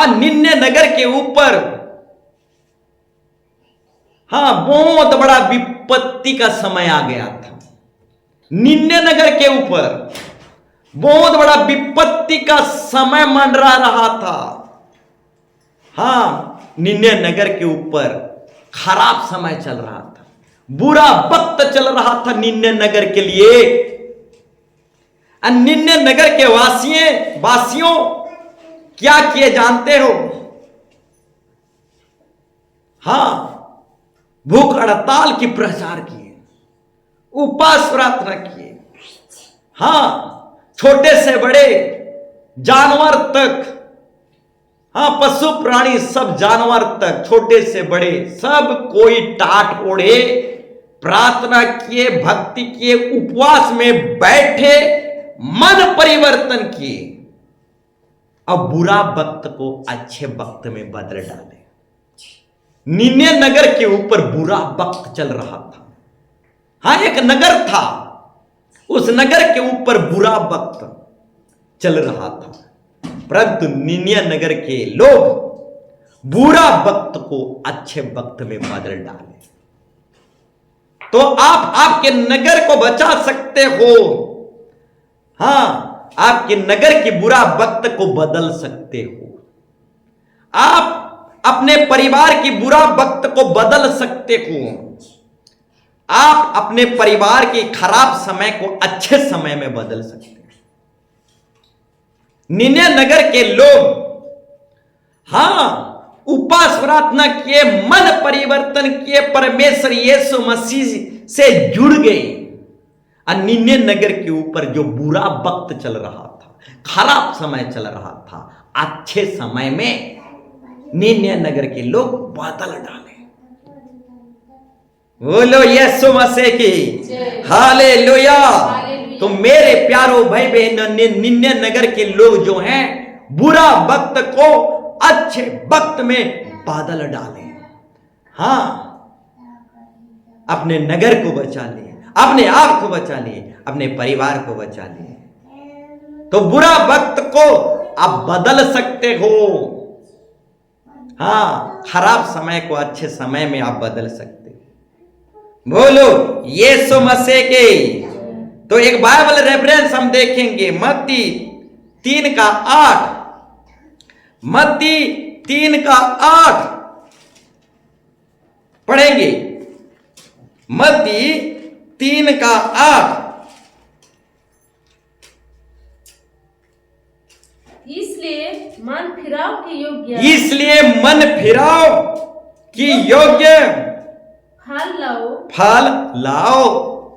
निन्ने नगर के ऊपर, हाँ, बहुत बड़ा विपत्ति का समय आ गया था। निन्ने नगर के ऊपर बहुत बड़ा विपत्ति का समय मंडरा रहा था। हाँ, निन्ने नगर के ऊपर खराब समय चल रहा था, बुरा वक्त चल रहा था निन्ने नगर के लिए। निन्ने नगर के वासियों क्या किए जानते हो? हाँ, भूख हड़ताल की प्रचार किए, उपवास प्रार्थना किए। हाँ, छोटे से बड़े जानवर तक, हाँ पशु प्राणी सब जानवर तक, छोटे से बड़े सब कोई टाट ओढ़े प्रार्थना किए, भक्ति किए, उपवास में बैठे, मन परिवर्तन किए। अब बुरा वक्त को अच्छे वक्त में बदल डाले। निन्ने नगर के ऊपर बुरा वक्त चल रहा था। हाँ, एक नगर था, उस नगर के ऊपर बुरा वक्त चल रहा था, परंतु निन्ने नगर के लोग बुरा वक्त को अच्छे वक्त में बदल डाले। तो आप आपके नगर को बचा सकते हो। हां, आपके नगर के बुरा वक्त को बदल सकते हो। आप अपने परिवार की बुरा वक्त को बदल सकते हो। आप अपने परिवार के खराब समय को अच्छे समय में बदल सकते हो। निन्ने नगर के लोग हां उपवास प्रार्थना किए, मन परिवर्तन किए, परमेश्वर यीशु मसीह से जुड़ गए। और निन्ने नगर के ऊपर जो बुरा वक्त चल रहा था, खराब समय चल रहा था, अच्छे समय में निन्ने नगर के लोग बदल डाले। बोलो यीशु मसीह की हालेलुया। तो मेरे प्यारो भाई बहन, निन्ने नगर के लोग जो हैं बुरा वक्त को अच्छे वक्त में बादल डाले। हां, अपने नगर को बचा लिए, अपने आप को बचा लिए, अपने परिवार को बचा लिए। तो बुरा वक्त को आप बदल सकते हो। हां, खराब समय को अच्छे समय में आप बदल सकते हो। बोलो यीशु मसीह के। तो एक बाइबल रेफरेंस हम देखेंगे, मत्ती 3:8। मत्ती 3:8 पढ़ेंगे। मत्ती 3:8। इसलिए मन फिराव की योग्य, इसलिए मन फिराव की योग्य फल लाओ, फल लाओ।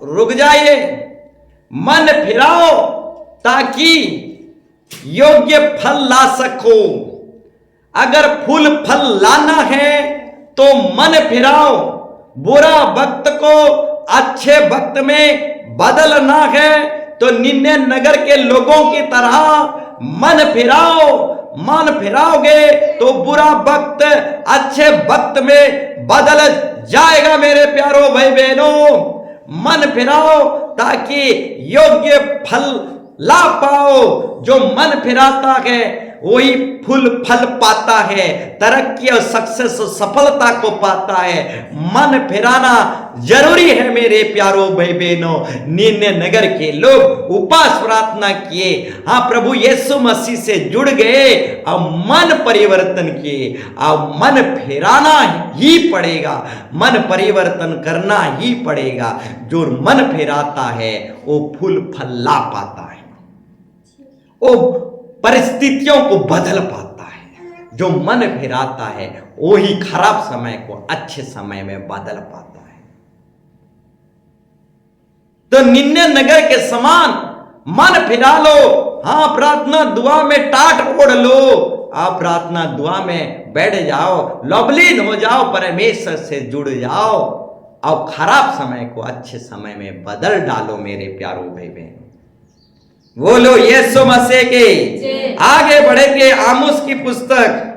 रुक जाइए, मन फिराओ ताकि योग्य फल ला सको। अगर फूल फल लाना है तो मन फिराओ। बुरा वक्त को अच्छे वक्त में बदलना है तो निन्ने नगर के लोगों की तरह मन फिराओ। मन फिराओगे तो बुरा वक्त अच्छे वक्त में बदल जाएगा। मेरे प्यारो भाई बहनों, मन फिराओ ताकि योग्य फल ला पाओ। जो मन फिराता है वही फूल फल पाता है, तरक्की और सक्सेस सफलता को पाता है। मन फिराना जरूरी है मेरे प्यारो भाई बहनों। निन्ने नगर के लोग उपवास प्रार्थना किए, हाँ प्रभु यीशु मसीह से जुड़ गए और मन परिवर्तन किए। अब मन फिराना ही पड़ेगा, मन परिवर्तन करना ही पड़ेगा। जो मन फिराता है वो फूल फल ला पाता है, वो परिस्थितियों को बदल पाता है। जो मन फिराता है वो ही खराब समय को अच्छे समय में बदल पाता है। तो निन्ने नगर के समान मन फिरा लो। हाँ, प्रार्थना दुआ में टाट ओढ़ लो। आप प्रार्थना दुआ में बैठ जाओ, लवलीन हो जाओ, परमेश्वर से जुड़ जाओ और खराब समय को अच्छे समय में बदल डालो। मेरे प्यारो भाई बहन, बोलो यीशु मसीह के। आगे बढ़ेंगे। आमोस की पुस्तक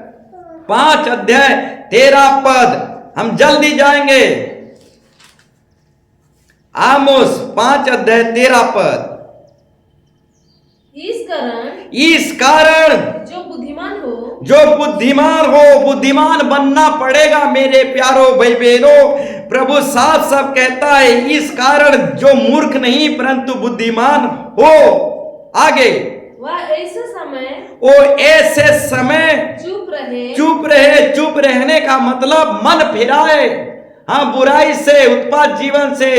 5:13। हम जल्दी जाएंगे। आमोस 5:13। इस कारण जो बुद्धिमान हो, बुद्धिमान बनना पड़ेगा मेरे प्यारो भाई बहनों। प्रभु साफ साफ कहता है, इस कारण जो मूर्ख नहीं परंतु बुद्धिमान हो। आगे वो ऐसे समय चुप रहे। चुप रहने का मतलब मन फिराए। हाँ, बुराई से, उत्पात जीवन से,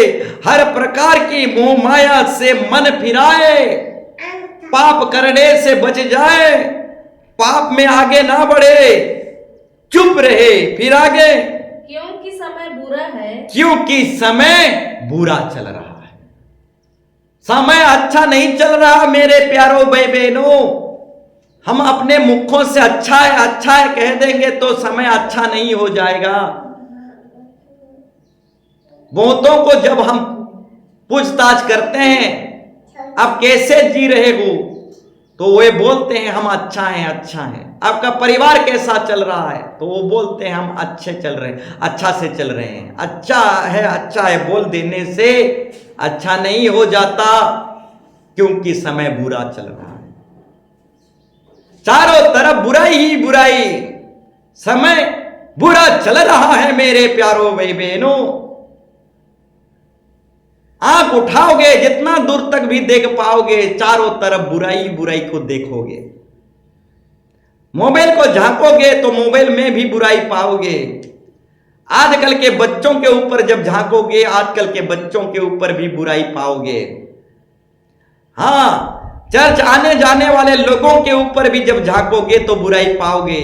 हर प्रकार की मोह माया से मन फिराए। पाप करने से बच जाए, पाप में आगे ना बढ़े, चुप रहे। फिर आगे क्योंकि समय बुरा है। क्योंकि समय बुरा चल रहा है। समय अच्छा नहीं चल रहा मेरे प्यारों भाई बहनों। हम अपने मुखों से अच्छा है कह देंगे तो समय अच्छा नहीं हो जाएगा। बहुतों को जब हम पूछताछ करते हैं आप कैसे जी रहे हो, तो वे बोलते हैं हम अच्छा है। आपका परिवार कैसा चल रहा है, तो वो बोलते हैं हम अच्छे चल रहे हैं, अच्छा से चल रहे हैं। अच्छा है बोल देने से अच्छा नहीं हो जाता, क्योंकि समय बुरा चल रहा है। चारों तरफ बुराई ही बुराई, समय बुरा चल रहा है मेरे प्यारों भाई बहनों। आंख उठाओगे जितना दूर तक भी देख पाओगे, चारों तरफ बुराई को देखोगे। मोबाइल को झांकोगे तो मोबाइल में भी बुराई पाओगे। आजकल के बच्चों के ऊपर जब झांकोगे, आजकल के बच्चों के ऊपर भी बुराई पाओगे। हां, चर्च आने जाने वाले लोगों के ऊपर भी जब झांकोगे तो बुराई पाओगे।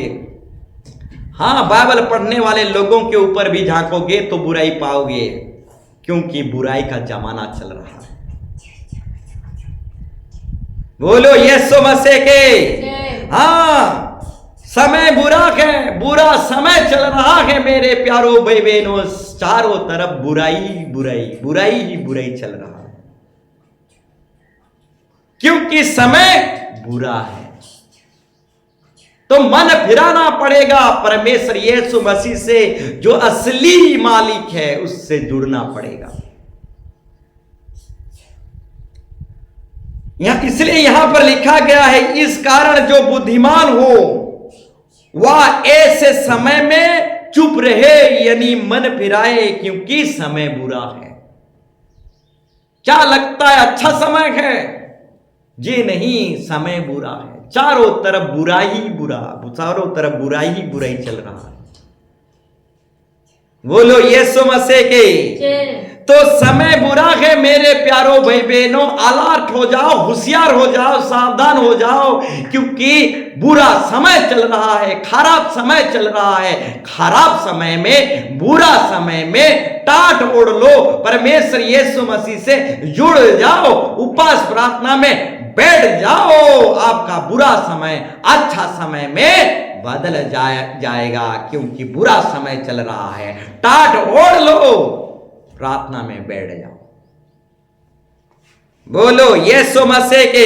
हां, बाइबल पढ़ने वाले लोगों के ऊपर भी झांकोगे तो बुराई पाओगे, क्योंकि बुराई का जमाना चल रहा है। बोलो यीशु मसीह के। हां, समय बुरा है, बुरा समय चल रहा है मेरे प्यारों भाई बहनों। चारों तरफ बुराई ही बुराई चल रहा है, क्योंकि समय बुरा है। तो मन फिराना पड़ेगा परमेश्वर यीशु मसीह से, जो असली मालिक है उससे जुड़ना पड़ेगा। इसलिए यहां पर लिखा गया है, इस कारण जो बुद्धिमान हो वह ऐसे समय में चुप रहे, यानी मन फिराए, क्योंकि समय बुरा है। क्या लगता है अच्छा समय है? जी नहीं, समय बुरा है। चारों तरफ चारों तरफ बुराई ही बुराई चल रहा है। बोलो यीशु मसीह के। तो समय बुरा है मेरे प्यारों भाई बहनों। अलर्ट हो जाओ, होशियार हो जाओ, सावधान हो जाओ, क्योंकि बुरा समय चल रहा है, खराब समय चल रहा है। खराब समय में, बुरा समय में टाट ओढ़ लो, परमेश्वर यीशु मसीह से जुड़ जाओ, उपवास प्रार्थना में बैठ जाओ। आपका बुरा समय अच्छा समय में बदल जाएगा, क्योंकि बुरा समय चल रहा है। टाट ओढ़ लो, प्रार्थना में बैठ जाओ। बोलो यीशु मसीह के।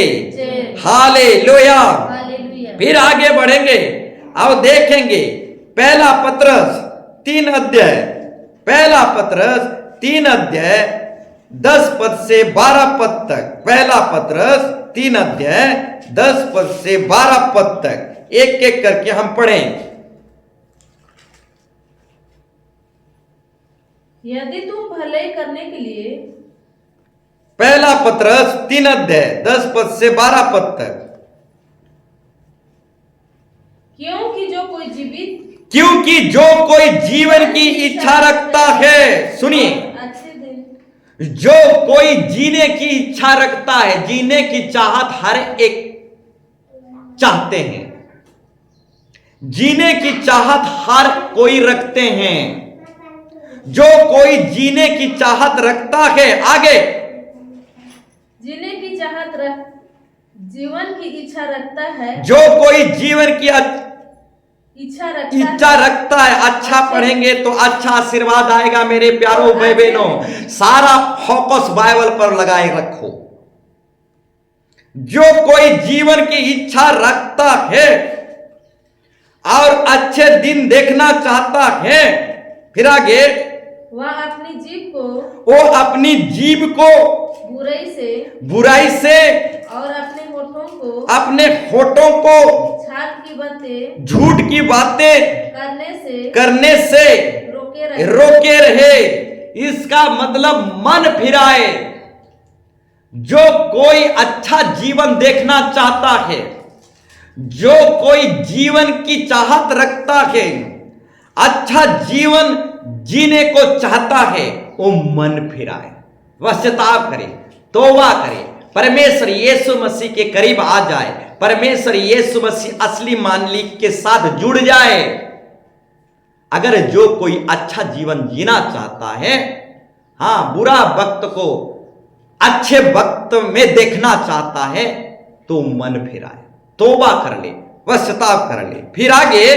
हालेलुया। फिर आगे बढ़ेंगे और देखेंगे पहला पत्रस 3 अध्याय 10 पद से 12 पद तक। पहला पत्रस 3 अध्याय 10 पद से 12 पद तक एक एक करके हम पढ़ें। यदि तुम भले करने के लिए, पहला पत्रस 3 अध्याय 10 पद से 12 पद तक। क्योंकि जो कोई जीवन की इच्छा रखता है, सुनिए, जो कोई जीने की इच्छा रखता है, जीने की चाहत हर एक चाहते हैं, जीने की चाहत हर कोई रखते हैं। जो कोई जीने की चाहत रखता है, आगे जीने की चाहत जीवन की इच्छा रखता है। जो कोई जीवन की इच्छा रखता है। अच्छा पढ़ेंगे तो अच्छा आशीर्वाद आएगा मेरे प्यारों भाई बहनों। सारा फोकस बाइबल पर लगाए रखो। जो कोई जीवन की इच्छा रखता है और अच्छे दिन देखना चाहता है, फिर आगे वह अपनी जीभ को बुराई से और अपने होठों को झूठ की बातें करने से रोके रहे। इसका मतलब मन फिराए। जो कोई अच्छा जीवन देखना चाहता है, जो कोई जीवन की चाहत रखता है, अच्छा जीवन जीने को चाहता है, वो मन फिराए, पश्चाताप करे, तौबा करे, परमेश्वर यीशु मसीह के करीब आ जाए, परमेश्वर यीशु मसीह असली मालिक के साथ जुड़ जाए। अगर जो कोई अच्छा जीवन जीना चाहता है, हाँ, बुरा वक्त को अच्छे वक्त में देखना चाहता है, तो मन फिराए, तौबा कर ले, पश्चाताप कर ले। फिर आगे,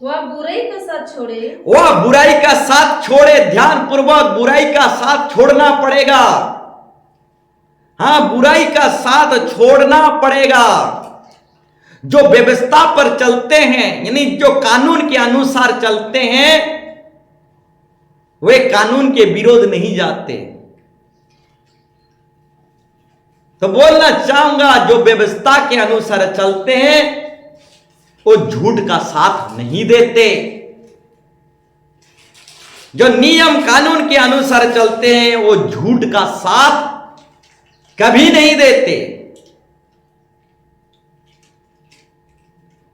वह बुराई का साथ छोड़े, वह बुराई का साथ छोड़े। ध्यान पूर्वक, बुराई का साथ छोड़ना पड़ेगा। हाँ, बुराई का साथ छोड़ना पड़ेगा। जो व्यवस्था पर चलते हैं, यानी जो कानून के अनुसार चलते हैं, वे कानून के विरोध नहीं जाते। तो बोलना चाहूंगा, जो व्यवस्था के अनुसार चलते हैं वो झूठ का साथ नहीं देते। जो नियम कानून के अनुसार चलते हैं वो झूठ का साथ कभी नहीं देते।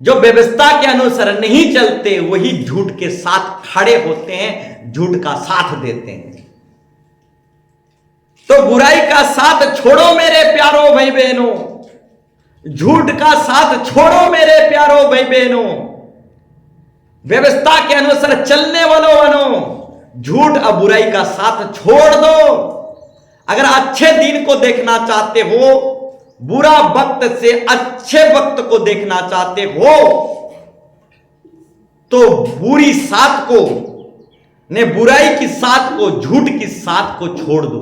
जो व्यवस्था के अनुसार नहीं चलते वही झूठ के साथ खड़े होते हैं, झूठ का साथ देते हैं। तो बुराई का साथ छोड़ो मेरे प्यारो भाई बहनों, झूठ का साथ छोड़ो मेरे प्यारो भाई बहनों। व्यवस्था के अनुसार चलने वालों बनो, झूठ और बुराई का साथ छोड़ दो। अगर अच्छे दिन को देखना चाहते हो, बुरा वक्त से अच्छे वक्त को देखना चाहते हो, तो बुरी साथ को ने बुराई की साथ को, झूठ की साथ को छोड़ दो।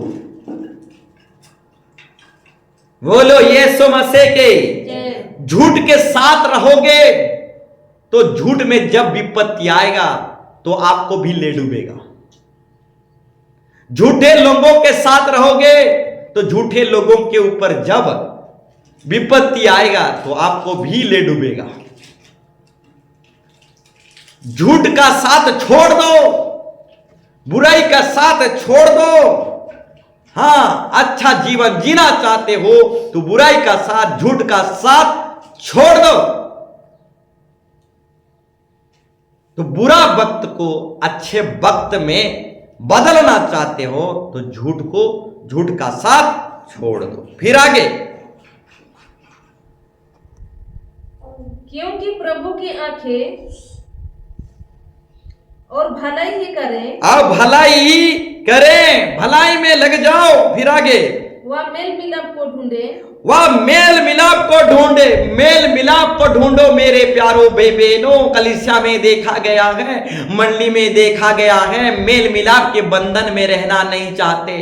बोलो यीशु मसीह के। झूठ के साथ रहोगे तो झूठ में जब विपत्ति आएगा तो आपको भी ले डूबेगा। झूठे लोगों के साथ रहोगे तो झूठे लोगों के ऊपर जब विपत्ति आएगा तो आपको भी ले डूबेगा। झूठ का साथ छोड़ दो, बुराई का साथ छोड़ दो। हाँ, अच्छा जीवन जीना चाहते हो तो बुराई का साथ, झूठ का साथ छोड़ दो। तो बुरा वक्त को अच्छे वक्त में बदलना चाहते हो तो झूठ का साथ छोड़ दो। फिर आगे, क्योंकि प्रभु की आंखें और भलाई ही करें, अब भलाई करें, भलाई में लग जाओ। फिर आगे, वह मेल मिलाप को ढूंढे, वह मेल मिलाप को ढूंढे। मेल मिलाप को ढूंढो मेरे प्यारो भाई बहनों। कलीसिया में देखा गया है, मंडली में देखा गया है, मेल मिलाप के बंधन में रहना नहीं चाहते,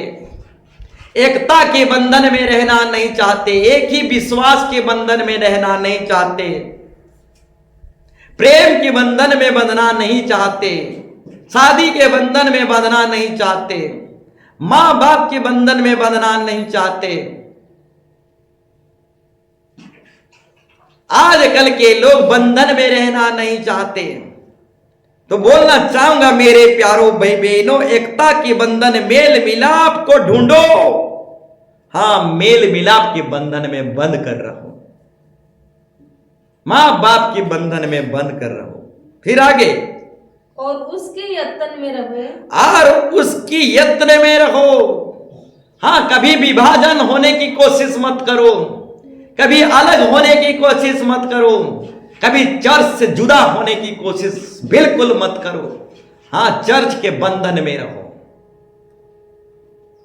एकता के बंधन में रहना नहीं चाहते, एक ही विश्वास के बंधन में रहना नहीं चाहते, प्रेम के बंधन में बंधना नहीं चाहते, शादी के बंधन में बंधना नहीं चाहते, मां बाप के बंधन में बंधना नहीं चाहते। आजकल के लोग बंधन में रहना नहीं चाहते। तो बोलना चाहूंगा मेरे प्यारो भाई बहनों, एकता के बंधन, मेल मिलाप को ढूंढो। हाँ, मेल मिलाप के बंधन में बंद कर रहो, मां बाप के बंधन में बंद कर रहो। फिर आगे, और उसके यत्न में रहे, और उसकी यत्न में रहो। हाँ, कभी विभाजन होने की कोशिश मत करो, कभी अलग होने की कोशिश मत करो, कभी चर्च से जुदा होने की कोशिश बिल्कुल मत करो। हाँ, चर्च के बंधन में रहो।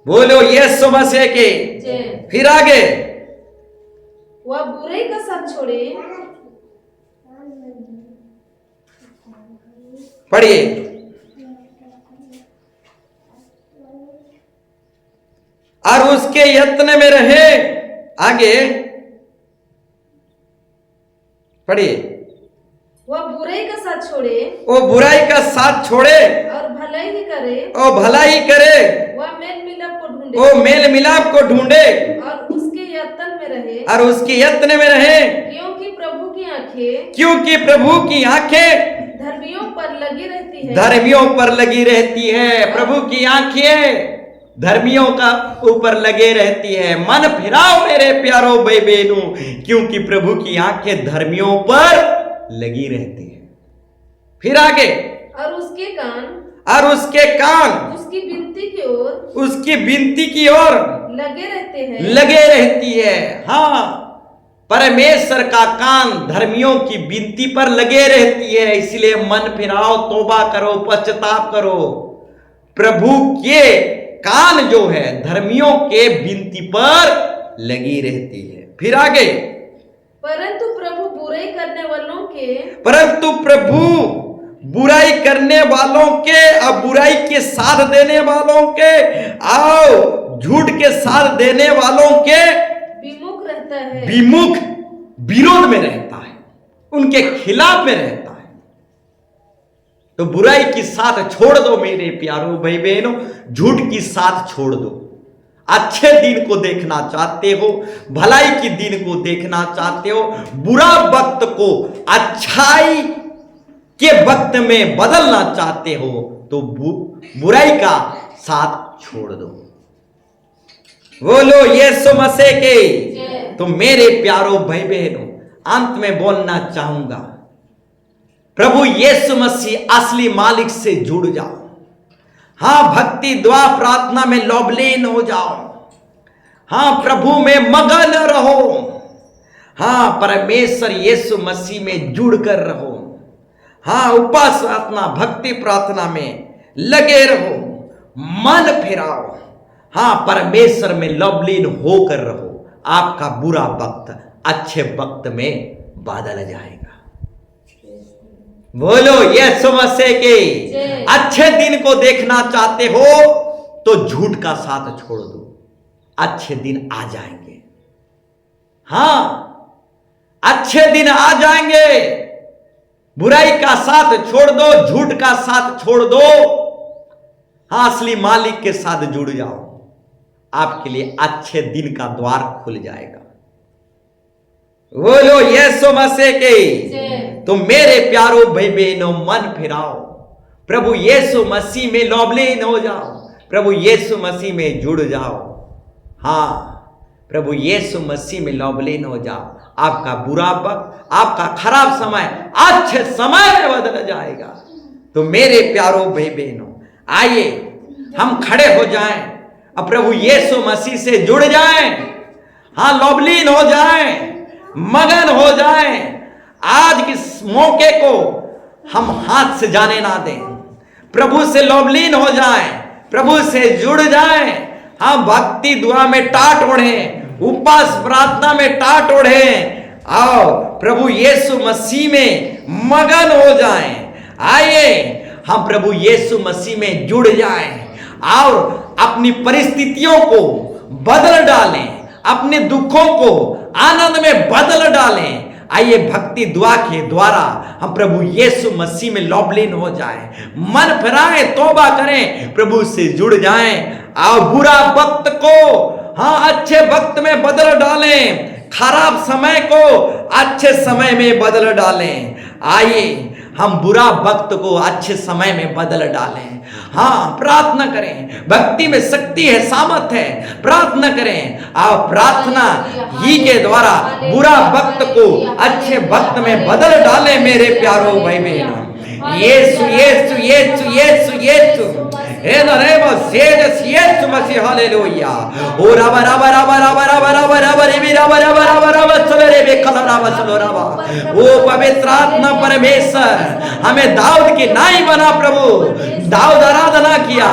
बोलो यीशु मसीह के। फिर आगे, वह बुराई का साथ छोड़े, पढ़िए, और उसके यत्न में रहे। आगे पढ़िए, वह बुराई का साथ छोड़े, वो बुराई का साथ छोड़े, और भलाई ही करे, और भलाई करे, वह मेल मिलाप को ढूंढे, वो मेल मिलाप को ढूंढे, और उसके यत्न में रहे, और उसके यत्न में रहे। क्योंकि प्रभु की आंखें, क्योंकि प्रभु की आंखें धर्मियों पर लगी रहती है, धर्मियों पर लगी रहती है। प्रभु की आंखें धर्मियों का ऊपर लगे रहती है। मन फिराओ मेरे प्यारो भाई बहनों, क्योंकि प्रभु की आंखें धर्मियों पर लगी रहती है। फिर आगे, और उसके कान, और उसके कान उसकी विनती की ओर, उसकी विनती की ओर लगे रहते हैं, लगे रहती है। हाँ, परमेश्वर का कान धर्मियों की विनती पर लगे रहती है, इसलिए मन फिराओ, तौबा करो, पश्चाताप करो। प्रभु के कान जो है धर्मियों के विनती पर लगी रहती है। फिर आगे, परंतु प्रभु बुराई करने वालों के और बुराई के साथ देने वालों के और झूठ के साथ देने वालों के विमुख रहता है, विमुख विरोध में रहता है, उनके खिलाफ में रहता है। तो बुराई की साथ छोड़ दो मेरे प्यारों भाई बहनों, झूठ की साथ छोड़ दो। अच्छे दिन को देखना चाहते हो, भलाई की दिन को देखना चाहते हो, बुरा वक्त को अच्छाई के वक्त में बदलना चाहते हो, तो बुराई का साथ छोड़ दो। बोलो यीशु मसीह के। तो मेरे प्यारों भाई बहनों, अंत में बोलना चाहूंगा, प्रभु यीशु मसीह असली मालिक से जुड़ जाओ। हां, भक्ति दुआ प्रार्थना में लोबलीन हो जाओ। हां, प्रभु में मगन रहो। हां, परमेश्वर यीशु मसीह में जुड़कर रहो। हां, उपवास प्रार्थना भक्ति प्रार्थना में लगे रहो, मन फिराओ। हां, परमेश्वर में लोबलीन होकर रहो। आपका बुरा वक्त अच्छे वक्त में बदल जाएगा। बोलो यीशु मसीह के। अच्छे दिन को देखना चाहते हो तो झूठ का साथ छोड़ दो, अच्छे दिन आ जाएंगे। हां, अच्छे दिन आ जाएंगे। बुराई का साथ छोड़ दो, झूठ का साथ छोड़ दो। हां, असली मालिक के साथ जुड़ जाओ, आपके लिए अच्छे दिन का द्वार खुल जाएगा। बोलो यीशु मसीह के। तो मेरे प्यारो भाई बहनों, मन फिराओ, प्रभु यीशु मसीह में लोबलीन हो जाओ, प्रभु यीशु मसीह में जुड़ जाओ। हां, प्रभु यीशु मसीह में लोबलीन हो जाओ। आपका बुरा वक्त, आपका खराब समय अच्छे समय में बदल जाएगा। तो मेरे प्यारो भाई बहनों, आइए हम खड़े हो जाएं और प्रभु यीशु मसीह से जुड़ जाएं। हां, लोबलीन हो जाएं, मगन हो जाएं। आज के मौके को हम हाथ से जाने ना दें, प्रभु से लोबलीन हो जाएं, प्रभु से जुड़ जाएं। हम भक्ति दुआ में टाट ओढ़ें, उपवास प्रार्थना में टाट ओढ़ें और प्रभु यीशु मसीह में मगन हो जाएं। आइए हम प्रभु यीशु मसीह में जुड़ जाएं और अपनी परिस्थितियों को बदल डालें, अपने दुखों को आनंद में बदल डालें। आइए भक्ति दुआ के द्वारा हम प्रभु यीशु मसीह में लोबलीन हो जाएं, मन फिराएं, तौबा करें, प्रभु से जुड़ जाएं और बुरा वक्त को हां अच्छे वक्त में बदल डालें, खराब समय को अच्छे समय में बदल डालें। आइए हम बुरा वक्त को अच्छे समय में बदल डालें। हां, प्रार्थना करें, भक्ति में शक्ति है, सामर्थ है, प्रार्थना करें और प्रार्थना ही के द्वारा बुरा वक्त को अच्छे वक्त में बदल डालें। मेरे प्यारो भाई बहनों, यीशु यीशु यीशु यीशु यीशु in the name of Jesus, yes, Masihi, hallelujah. O raba raba raba raba raba raba raba raba raba raba raba raba चले रे कलर रaba चलो रaba। ओ पवित्र आत्मा परमेश्वर, हमें दाऊद की नाई बना प्रभु। दाऊद आराधना किया,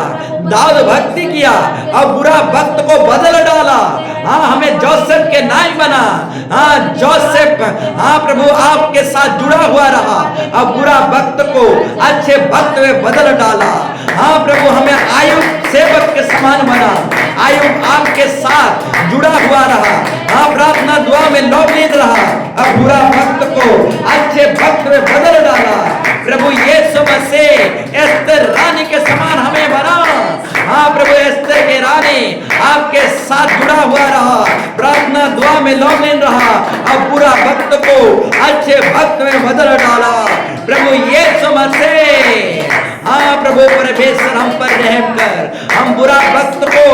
दाऊद भक्ति किया और बुरा वक्त को बदल डाला। हाँ, हमें जोसेफ के नाई बना। हाँ, जोसेफ हाँ प्रभु आपके साथ जुड़ा हुआ रहा और बुरा वक्त को अच्छे वक्त में बदल डाला। हाँ प्रभु, हमें आयुब सेवक के समान बना, आयुब आपके साथ जुड़ा हुआ रहा। हाँ, प्रार्थना दुआ में लोबलीन रहा और बुरा वक्त को अच्छे वक्त में बदल डाला। प्रभु यीशु मसीह एस्तर रानी के समान हमें बना। हाँ प्रभु, एस्तर के रानी आपके साथ जुड़ा हुआ रहा, प्रार्थना दुआ में लोबलीन रहा और बुरा वक्त को अच्छे वक्त में बदल डाला। प्रभु यीशु मसीह, हाँ प्रभु परमेश्वर, हम पर रहम कर, हम बुरा वक्त को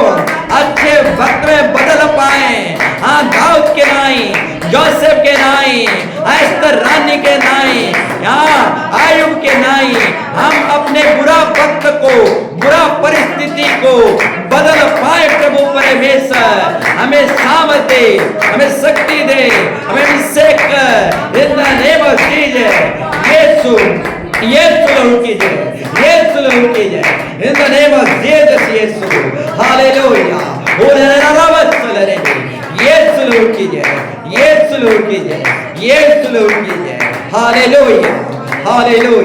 अच्छे वक्त में बदल पाए। हाँ, दाऊद के नाई, जोसेफ के नाई, एस्तर रानी के नाई, हाँ आयुब के नाई, हम अपने बुरा वक्त को, बुरा परिस्थिति को बदल पाए। प्रभु परमेश्वर हमें सामर्थ दे, हमें शक्ति दे, हमें अभिषेक कर in the name of Jesus. Yeshu लहू की जय, यीशु लहू की जय in the name of Jesus. Yeshu hallelujah. Yeshu लहू की जय, यीशु लहू की जय, यीशु लहू की जय। Hallelujah, hallelujah.